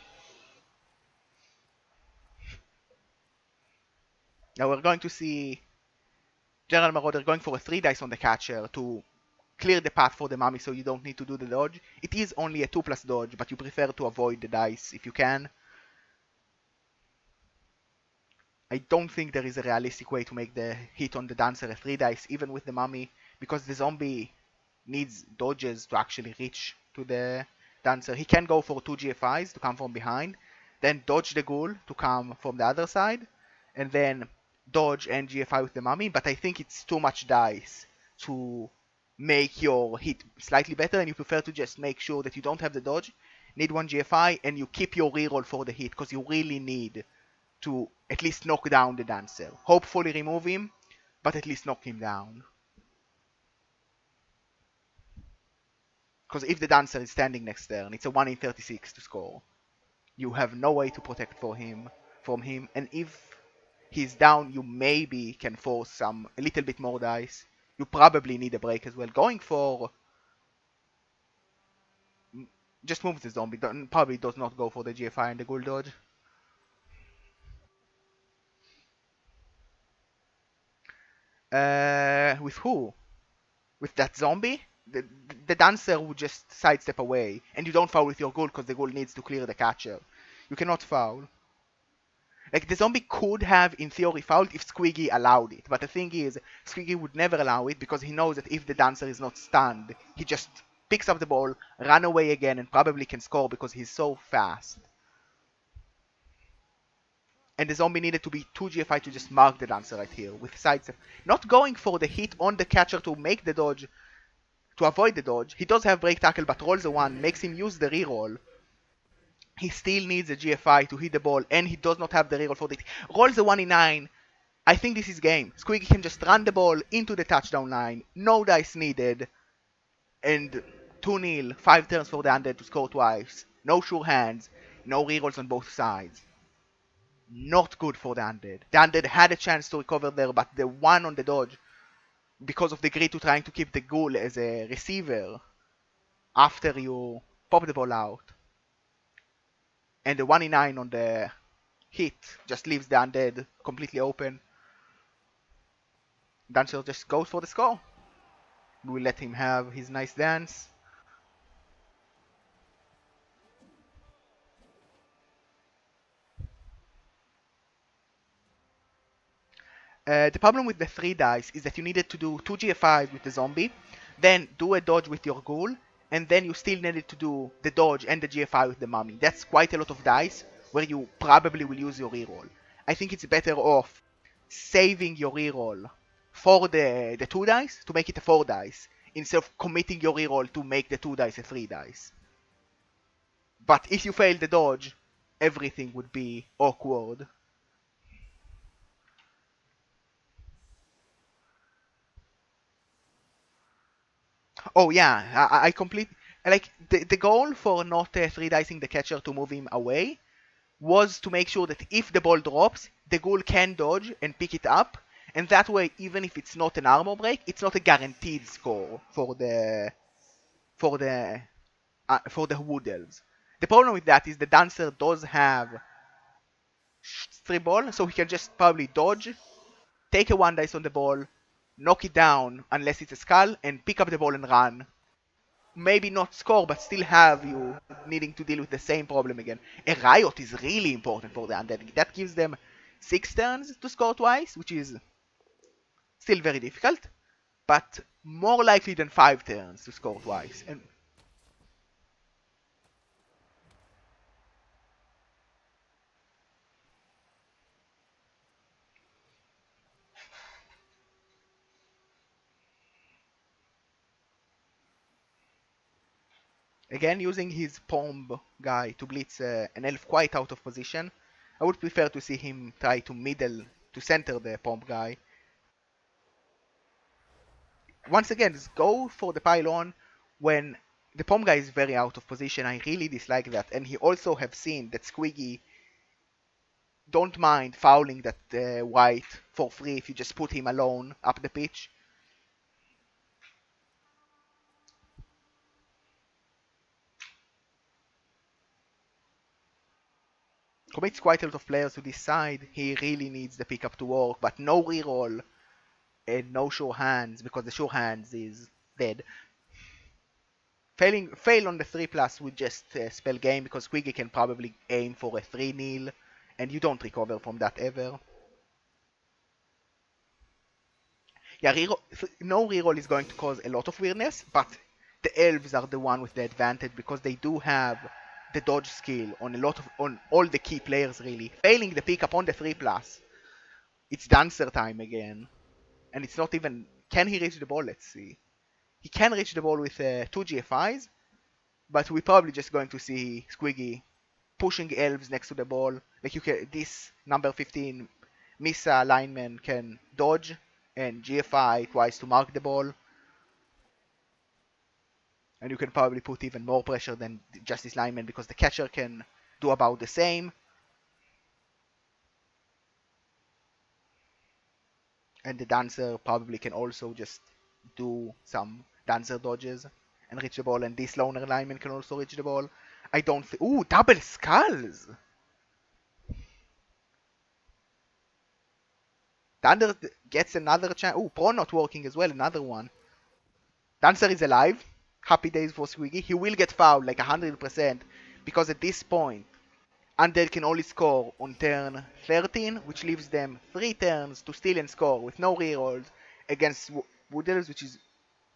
Now we're going to see General Marauder going for a 3 dice on the catcher to clear the path for the Mummy so you don't need to do the dodge. It is only a 2+ dodge, but you prefer to avoid the dice if you can. I don't think there is a realistic way to make the hit on the Dancer a 3 dice, even with the Mummy, because the Zombie needs dodges to actually reach to the Dancer. He can go for 2 GFIs to come from behind, then dodge the Ghoul to come from the other side, and then dodge and GFI with the Mummy, but I think it's too much dice to make your hit slightly better, and you prefer to just make sure that you don't have the dodge, need 1 GFI, and you keep your reroll for the hit, because you really need to at least knock down the Dancer. Hopefully remove him, but at least knock him down. Because if the Dancer is standing next turn, it's a 1 in 36 to score. You have no way to protect from him, and if he's down, you maybe can force a little bit more dice. You probably need a break as well. Going for... just move the Zombie. Probably does not go for the GFI and the Ghoul dodge. With who? With that Zombie? The Dancer would just sidestep away, and you don't foul with your Ghoul because the Ghoul needs to clear the catcher. You cannot foul. Like, the Zombie could have, in theory, fouled if Squiggy allowed it, but the thing is, Squiggy would never allow it because he knows that if the Dancer is not stunned, he just picks up the ball, run away again, and probably can score because he's so fast. And the Zombie needed to be 2 GFI to just mark the Dancer right here, with sidestep. Not going for the hit on the catcher to make the dodge, to avoid the dodge. He does have break tackle, but rolls a 1, makes him use the reroll. He still needs a GFI to hit the ball, and he does not have the reroll for it. Rolls a 1 in 9. I think this is game. Squiggy can just run the ball into the touchdown line. No dice needed. And 2-0, 5 turns for the Undead to score twice. No sure hands. No rerolls on both sides. Not good for the Undead. The Undead had a chance to recover there, but the 1 on the dodge, because of the grid to trying to keep the Ghoul as a receiver after you pop the ball out. And the 1 in 9 on the hit just leaves the Undead completely open. Dancer just goes for the score. We let him have his nice dance. The problem with the 3 dice is that you needed to do 2 GFIs with the Zombie, then do a dodge with your Ghoul, and then you still needed to do the dodge and the GFI with the Mummy. That's quite a lot of dice, where you probably will use your reroll. I think it's better off saving your reroll for the 2 dice to make it a 4 dice, instead of committing your reroll to make the 2 dice a 3 dice. But if you fail the dodge, everything would be awkward. Oh yeah, I complete... Like, the goal for not 3-dicing the catcher to move him away was to make sure that if the ball drops, the Ghoul can dodge and pick it up, and that way, even if it's not an armor break, it's not a guaranteed score for the Wood Elves. The problem with that is the Dancer does have Strip Ball, so he can just probably dodge, take a 1 dice on the ball, knock it down unless it's a skull, and pick up the ball and run. Maybe not score, but still have you needing to deal with the same problem again. A Riot is really important for the Undead. That gives them 6 turns to score twice, which is still very difficult, but more likely than 5 turns to score twice. And Again, using his Pomb guy to blitz an elf quite out of position. I would prefer to see him try to center the Pomb guy. Once again, just go for the pylon when the Pomb guy is very out of position. I really dislike that. And he also have seen that Squiggy don't mind fouling that white for free if you just put him alone up the pitch. Commits quite a lot of players to this side. He really needs the pickup to work, but no reroll and no sure hands because the sure hands is dead. Fail on the 3 plus with just spell game because Squiggy can probably aim for a 3-0 and you don't recover from that ever. Yeah, no reroll is going to cause a lot of weirdness, but the elves are the one with the advantage because they do have the dodge skill on all the key players really. Failing the pickup on the 3 plus, it's dancer time again. And it's not even, can he reach the ball? Let's see. He can reach the ball with 2 GFIs, but we're probably just going to see Squiggy pushing elves next to the ball. Like this number 15 Misa lineman can dodge and GFI twice to mark the ball. And you can probably put even more pressure than just this lineman because the catcher can do about the same. And the dancer probably can also just do some dancer dodges and reach the ball. And this loner lineman can also reach the ball. I don't think. Ooh, double skulls! Thunder gets another chance. Ooh, Pro not working as well, another one. Dancer is alive. Happy days for Squiggy. He will get fouled like 100% because at this point, Undead can only score on turn 13, which leaves them 3 turns to steal and score with no rerolls against Wood Elves, which is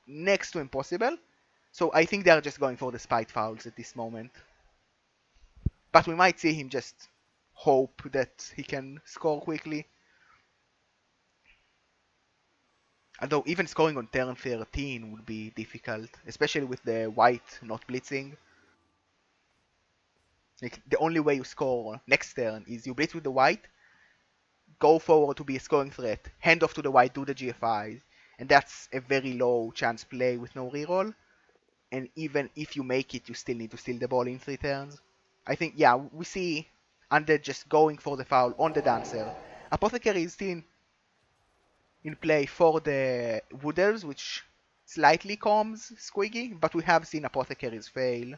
next to impossible. So I think they are just going for the spite fouls at this moment. But we might see him just hope that he can score quickly. Although even scoring on turn 13 would be difficult, especially with the white not blitzing. Like, the only way you score next turn is you blitz with the white, go forward to be a scoring threat, hand off to the white, do the GFIs, and that's a very low chance play with no reroll. And even if you make it, you still need to steal the ball in 3 turns. I think, yeah, we see Undead just going for the foul on the dancer. Apothecary is still in play for the Wood Elves, which slightly calms Squiggy, but we have seen Apothecaries fail.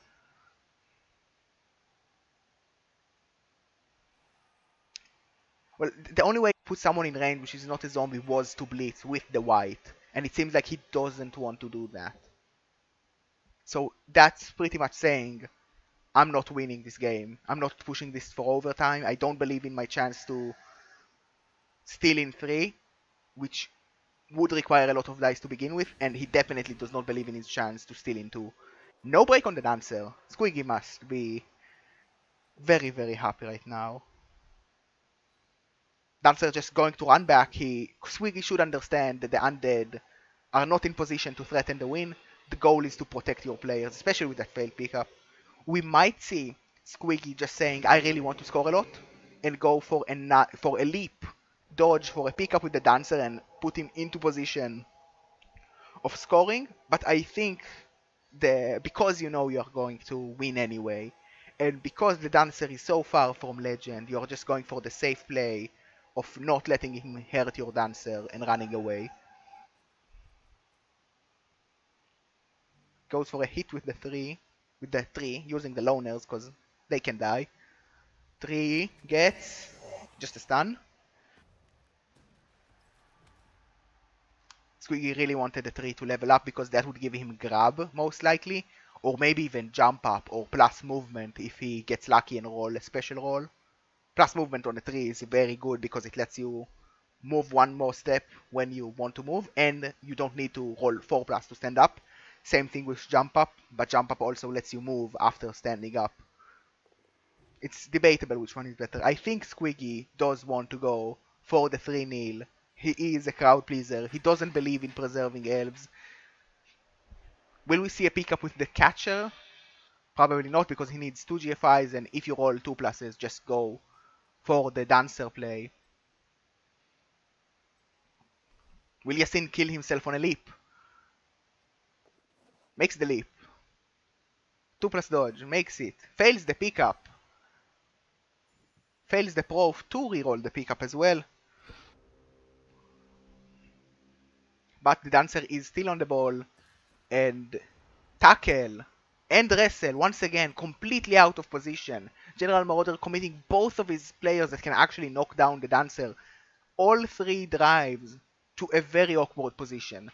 Well, the only way to put someone in range which is not a zombie was to blitz with the white, and it seems like he doesn't want to do that. So that's pretty much saying, I'm not winning this game. I'm not pushing this for overtime. I don't believe in my chance to steal in 3, which would require a lot of dice to begin with, and he definitely does not believe in his chance to steal in 2. No break on the dancer. Squiggy must be very, very happy right now. Dancer just going to run back. Squiggy should understand that the Undead are not in position to threaten the win. The goal is to protect your players, especially with that failed pickup. We might see Squiggy just saying, I really want to score a lot, and go for a leap, dodge for a pickup with the dancer and put him into position of scoring. But I think because you know you're going to win anyway, and because the dancer is so far from legend, you're just going for the safe play of not letting him hurt your dancer and running away. Goes for a hit with the 3, using the loners because they can die. 3 gets just a stun. Squiggy really wanted the 3 to level up because that would give him grab, most likely, or maybe even jump up or plus movement if he gets lucky and roll a special roll. Plus movement on the 3 is very good because it lets you move one more step when you want to move, and you don't need to roll 4 plus to stand up. Same thing with jump up, but jump up also lets you move after standing up. It's debatable which one is better. I think Squiggy does want to go for the 3-0. He is a crowd pleaser. He doesn't believe in preserving elves. Will we see a pickup with the catcher? Probably not, because he needs 2 GFIs, and if you roll 2 pluses, just go for the dancer play. Will Yassin kill himself on a leap? Makes the leap. 2 plus dodge, makes it. Fails the pickup. Fails the prof to reroll the pickup as well. But the dancer is still on the ball. And tackle and wrestle once again completely out of position. General Marauder committing both of his players that can actually knock down the dancer. All 3 drives to a very awkward position.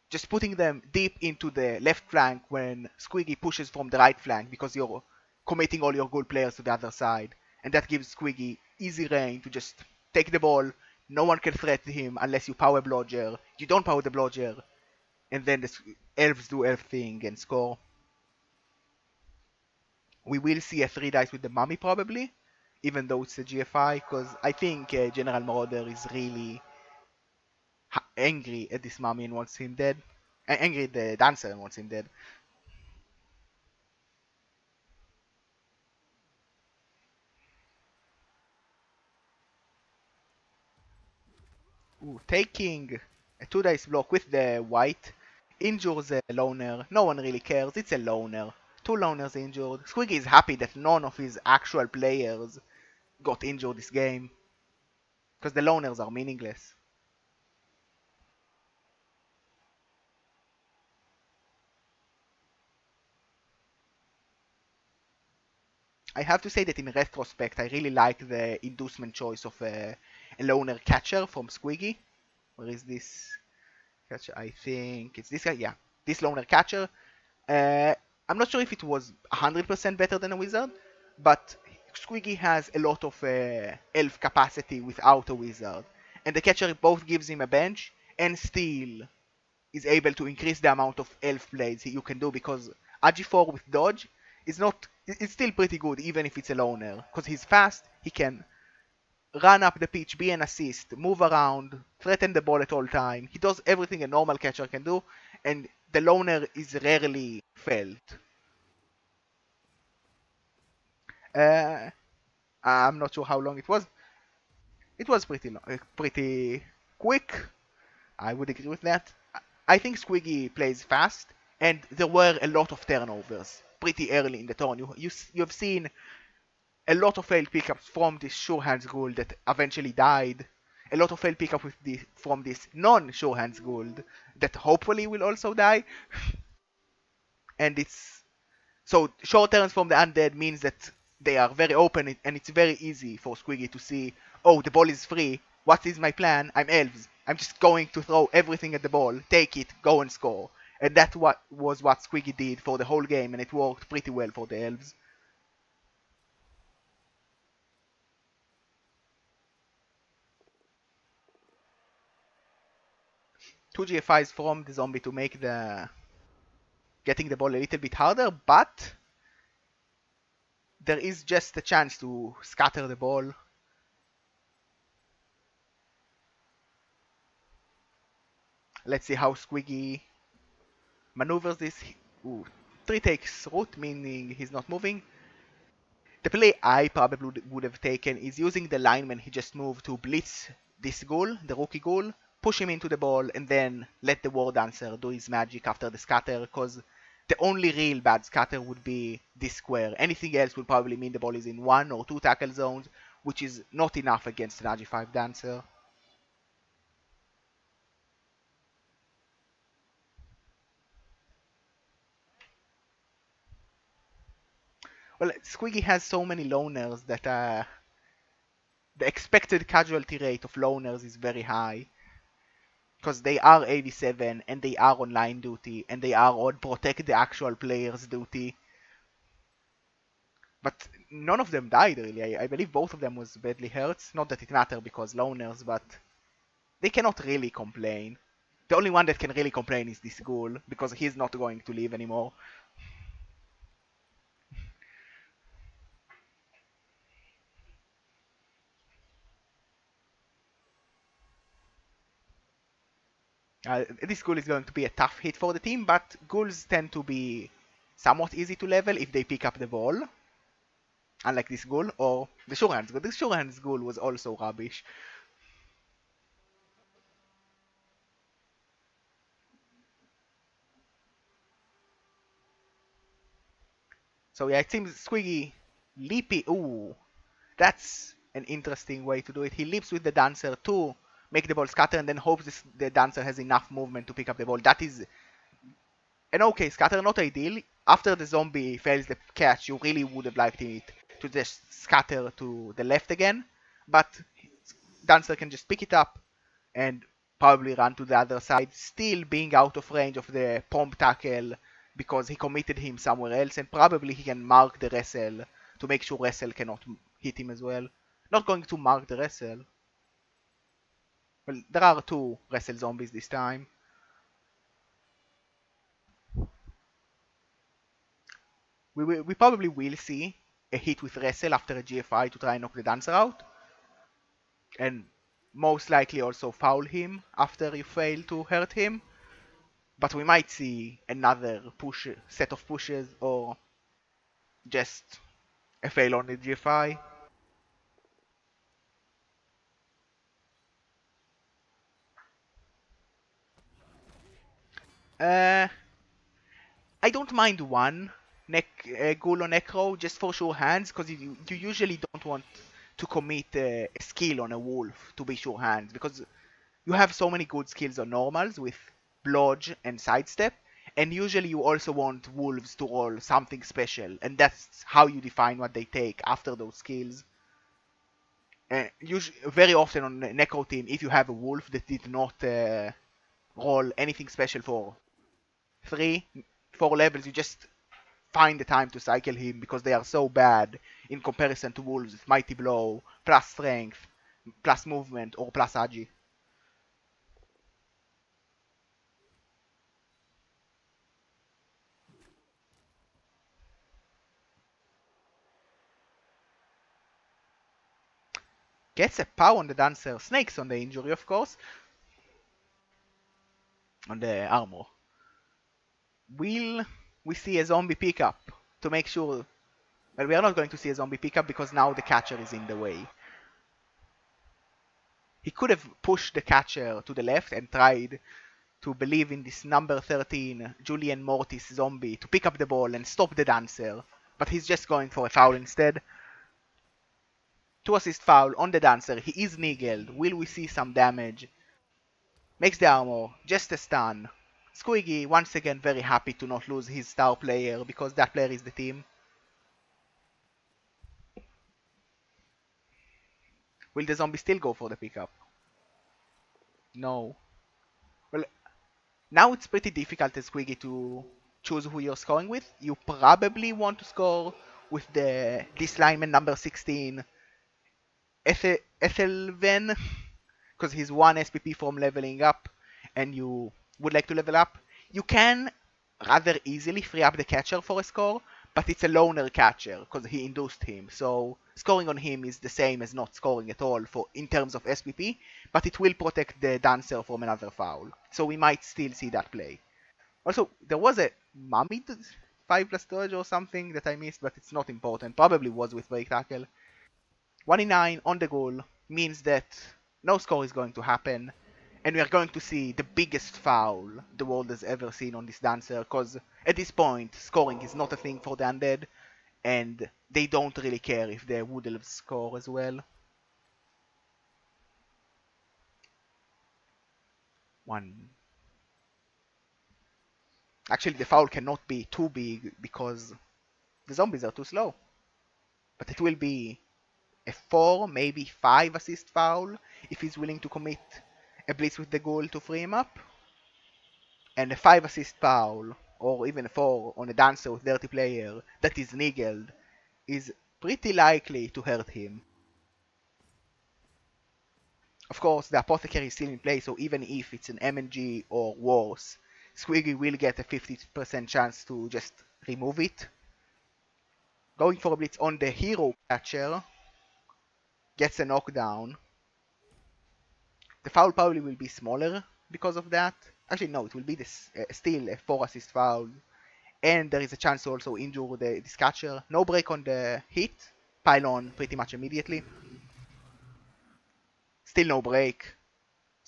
Just putting them deep into the left flank when Squiggy pushes from the right flank because you're committing all your good players to the other side. And that gives Squiggy easy reign to just take the ball. No one can threaten him unless you power blodger. You don't power the blodger, and then the elves do elf thing and score. We will see a 3 dice with the mummy probably, even though it's a GFI, because I think General Marauder is really angry at this mummy and wants him dead. Angry at the dancer and wants him dead. Ooh, taking a 2 dice block with the white injures a loner. No one really cares, it's a loner. 2 loners injured. Squiggy is happy that none of his actual players got injured this game, because the loners are meaningless. I have to say that in retrospect, I really like the inducement choice of a loner catcher from Squiggy. Where is this catcher? I think it's this guy. Yeah, this loner catcher. Uh, I'm not sure if it was 100% better than a wizard, but Squiggy has a lot of elf capacity without a wizard. And the catcher both gives him a bench and still is able to increase the amount of elf plays you can do, because Agi4 with dodge is not, it's still pretty good even if it's a loner, because he's fast, he can run up the pitch, be an assist, move around, threaten the ball at all time. He does everything a normal catcher can do, and the loner is rarely felt. Uh, I'm not sure how long it was. It was pretty long, pretty quick. I would agree with that. I think Squiggy plays fast, and there were a lot of turnovers pretty early in the turn. You've seen a lot of failed pickups from this sure hands ghoul that eventually died. A lot of failed pickups from this non-sure hands ghoul that hopefully will also die. And it's so short turns from the undead means that they are very open, and it's very easy for Squiggy to see, oh, the ball is free. What is my plan? I'm elves. I'm just going to throw everything at the ball, take it, go and score. And that was what Squiggy did for the whole game, and it worked pretty well for the elves. 2 GFIs from the zombie to make the getting the ball a little bit harder, but there is just a chance to scatter the ball. Let's see how Squiggy maneuvers this. Ooh, 3 takes root, meaning he's not moving. The play I probably would have taken is using the lineman he just moved to blitz this ghoul, the rookie ghoul, push him into the ball, and then let the war dancer do his magic after the scatter, because the only real bad scatter would be this square. Anything else would probably mean the ball is in 1 or 2 tackle zones, which is not enough against an RG5 dancer. Well, Squiggy has so many loners that the expected casualty rate of loners is very high, because they are 87 and they are on line duty and they are on protect the actual player's duty. But none of them died really. I believe both of them was badly hurt. Not that it matters because loners, but they cannot really complain. The only one that can really complain is this ghoul, because he's not going to leave anymore. This ghoul is going to be a tough hit for the team, but ghouls tend to be somewhat easy to level if they pick up the ball, unlike this ghoul, or the Sure Hands Ghoul. The Sure Hands Ghoul was also rubbish. So yeah, it seems Squiggy leapy. Ooh, that's an interesting way to do it. He leaps with the dancer to make the ball scatter and then hopes the dancer has enough movement to pick up the ball. That is an okay scatter, not ideal. After the zombie fails the catch, you really would have liked it to just scatter to the left again. But dancer can just pick it up and probably run to the other side, still being out of range of the prompt tackle because he committed him somewhere else, and probably he can mark the wrestle to make sure wrestle cannot hit him as well. Not going to mark the wrestle. Well, there are two wrestle zombies this time. We probably will see a hit with wrestle after a GFI to try and knock the dancer out, and most likely also foul him after you fail to hurt him. But we might see another set of pushes, or just a fail on the GFI. Uh, I don't mind one ghoul or necro just for sure hands, because you usually don't want to commit a skill on a wolf to be sure hands, because you have so many good skills on normals with blodge and sidestep, and usually you also want wolves to roll something special, and that's how you define what they take after those skills. Very often on a necro team, if you have a wolf that did not roll anything special for 3, 4 levels, you just find the time to cycle him because they are so bad in comparison to wolves with mighty blow, plus strength, plus movement, or plus agi. Gets a pow on the dancer, snakes on the injury of course, on the armor. Will we see a zombie pickup to make sure? Well, we are not going to see a zombie pickup because now the catcher is in the way. He could have pushed the catcher to the left and tried to believe in this number 13 Julian Mortis zombie to pick up the ball and stop the dancer, but he's just going for a foul instead. 2 assist foul on the dancer, he is niggled, will we see some damage? Makes the armor, just a stun. Squiggy once again very happy to not lose his star player because that player is the team. Will the zombie still go for the pickup? No. Well, now it's pretty difficult as Squiggy to choose who you're scoring with. You probably want to score with this lineman number 16, Ethelven, because he's 1 SPP from leveling up, and you would like to level up. You can rather easily free up the catcher for a score, but it's a loner catcher because he induced him. So scoring on him is the same as not scoring at all in terms of SPP, but it will protect the dancer from another foul. So we might still see that play. Also, there was a mummy 5 plus dodge or something that I missed, but it's not important. Probably was with break tackle. 1 in 9 on the goal means that no score is going to happen, and we are going to see the biggest foul the world has ever seen on this dancer, because at this point scoring is not a thing for the Undead, and they don't really care if the Wood Elves score as well. 1. Actually, the foul cannot be too big because the zombies are too slow, but it will be a 4, maybe 5 assist foul if he's willing to commit a blitz with the goal to free him up. And a 5 assist foul, or even a 4 on a dancer with dirty player that is niggled, is pretty likely to hurt him. Of course, the apothecary is still in play, so even if it's an MNG or worse, Squiggy will get a 50% chance to just remove it. Going for a blitz on the hero catcher, gets a knockdown. The foul probably will be smaller because of that. Actually, no, it will be still a 4 assist foul. and there is a chance to also injure this catcher. No break on the hit, pile on pretty much immediately. Still no break.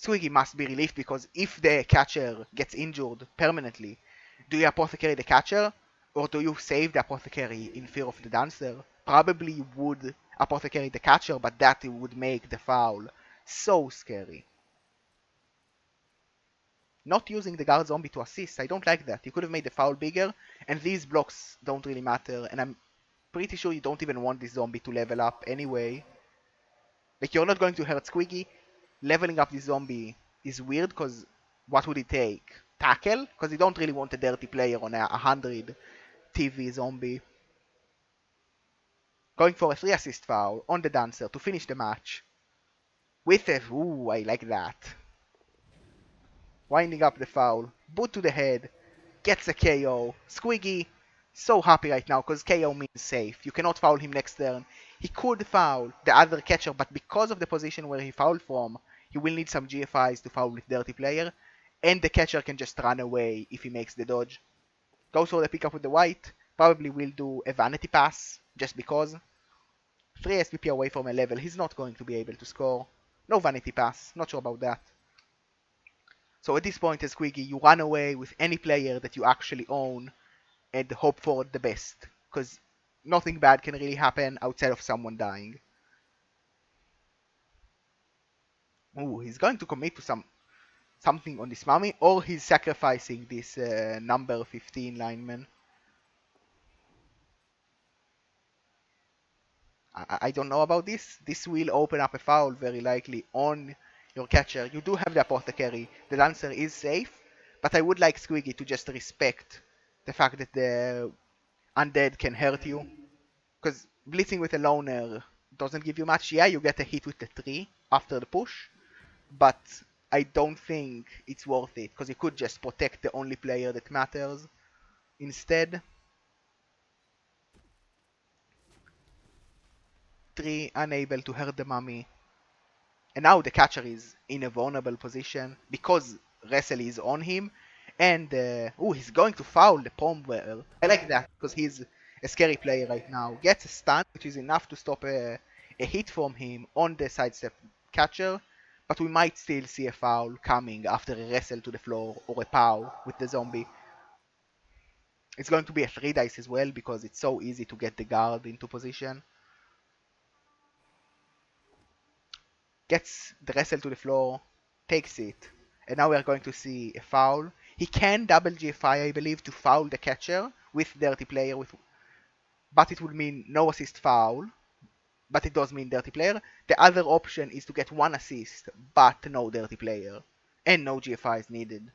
Squiggy must be relieved because if the catcher gets injured permanently, do you apothecary the catcher or do you save the apothecary in fear of the dancer? Probably you would apothecary the catcher, but that would make the foul so scary. Not using the guard zombie to assist, I don't like that. You could have made the foul bigger, and these blocks don't really matter, and I'm pretty sure you don't even want this zombie to level up anyway. Like, you're not going to hurt Squiggy. Leveling up this zombie is weird, because what would it take? Tackle? Because you don't really want a dirty player on a 100 TV zombie. Going for a 3 assist foul on the dancer to finish the match. With a... Ooh, I like that. Winding up the foul. Boot to the head. Gets a KO. Squiggy, so happy right now because KO means safe. You cannot foul him next turn. He could foul the other catcher, but because of the position where he fouled from, he will need some GFIs to foul with dirty player, and the catcher can just run away if he makes the dodge. Goes for the pickup with the white. Probably will do a vanity pass, just because. 3 SPP away from a level, he's not going to be able to score. No vanity pass, not sure about that. So at this point as Squiggy, you run away with any player that you actually own and hope for the best, because nothing bad can really happen outside of someone dying. Ooh, he's going to commit to something on this mummy, or he's sacrificing this number 15 lineman. I don't know about this. This will open up a foul very likely on your catcher. You do have the apothecary. The dancer is safe, but I would like Squiggy to just respect the fact that the undead can hurt you. Because blitzing with a loner doesn't give you much. Yeah, you get a hit with the 3 after the push, but I don't think it's worth it because you could just protect the only player that matters instead. 3 unable to hurt the mummy. And now the catcher is in a vulnerable position because Wrestle is on him. And, he's going to foul the palm wearer. I like that because he's a scary player right now. Gets a stun, which is enough to stop a hit from him on the sidestep catcher. But we might still see a foul coming after a wrestle to the floor or a pow with the zombie. It's going to be a 3 dice as well because it's so easy to get the guard into position. Gets the wrestle to the floor, takes it, and now we are going to see a foul. He can double GFI, I believe, to foul the catcher with dirty player, but it would mean no assist foul, but it does mean dirty player. The other option is to get 1 assist, but no dirty player, and no GFI is needed.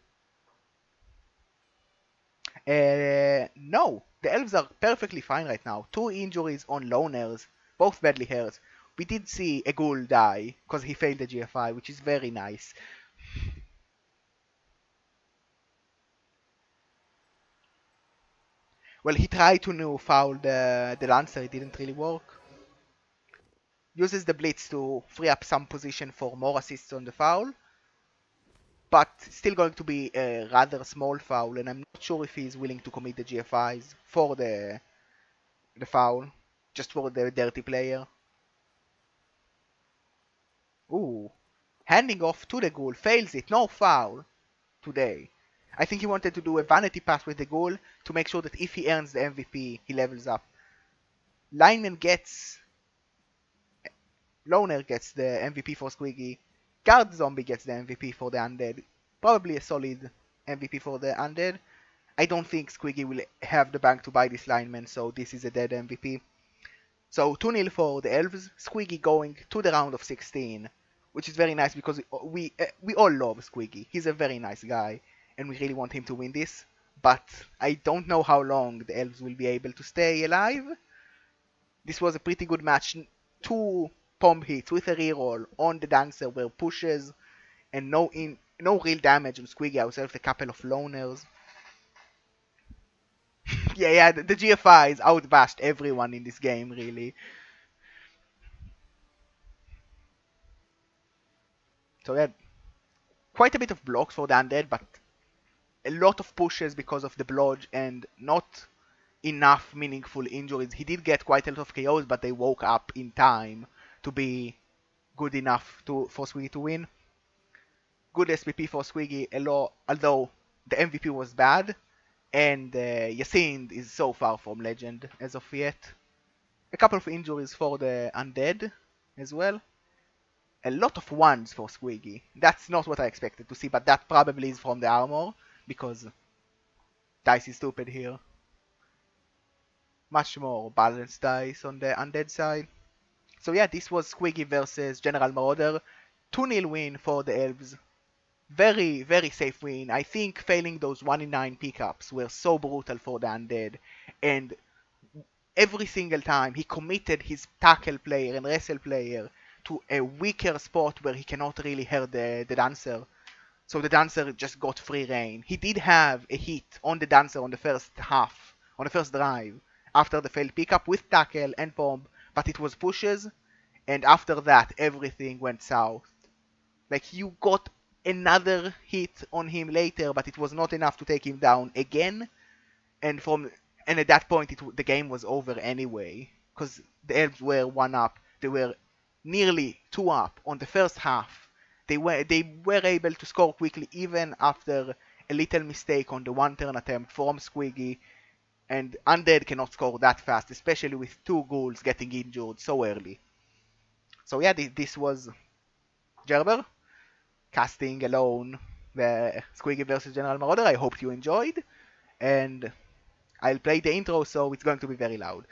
No, the elves are perfectly fine right now. 2 injuries on loners, both badly hurt. We did see a ghoul die because he failed the GFI, which is very nice. Well, he tried to foul the Lancer, it didn't really work. Uses the Blitz to free up some position for more assists on the foul. But still going to be a rather small foul, and I'm not sure if he's willing to commit the GFIs for the foul, just for the dirty player. Ooh, handing off to the ghoul, fails it, no foul today. I think he wanted to do a vanity pass with the ghoul to make sure that if he earns the MVP, he levels up. Lineman gets... Loner gets the MVP for Squiggy. Guard Zombie gets the MVP for the Undead. Probably a solid MVP for the Undead. I don't think Squiggy will have the bank to buy this lineman, so this is a dead MVP. So 2-0 for the Elves. Squiggy going to the round of 16, which is very nice because we all love Squiggy. He's a very nice guy, and we really want him to win this. But I don't know how long the Elves will be able to stay alive. This was a pretty good match. 2 bomb hits with a reroll on the Dancer were pushes, and no real damage on Squiggy outside of a couple of loners. yeah, the GFIs outbashed everyone in this game, really. So we had quite a bit of blocks for the Undead, but a lot of pushes because of the blodge and not enough meaningful injuries. He did get quite a lot of KOs, but they woke up in time to be good enough for Squiggy to win. Good SPP for Squiggy, although the MVP was bad, and Yasin is so far from legend as of yet. A couple of injuries for the Undead as well. A lot of ones for Squiggy. That's not what I expected to see, but that probably is from the armor, because dice is stupid here. Much more balanced dice on the Undead side. So yeah, this was Squiggy versus General Marauder. 2-0 win for the Elves. Very, very safe win. I think failing those 1 in 9 pickups were so brutal for the Undead. And every single time he committed his tackle player and wrestle player to a weaker spot where he cannot really hurt the Dancer. So the Dancer just got free reign. He did have a hit on the Dancer on the first half, on the first drive, after the failed pickup with tackle and bomb, but it was pushes, and after that everything went south. Like, you got another hit on him later, but it was not enough to take him down again, and at that point the game was over anyway, because the Elves were 1 up. They were nearly 2 up on the first half. They were able to score quickly even after a little mistake on the 1-turn attempt from Squiggy, and Undead cannot score that fast, especially with 2 ghouls getting injured so early. So yeah, this was Gerbear casting alone the Squiggy versus General Marauder. I hope you enjoyed, and I'll play the intro, so it's going to be very loud.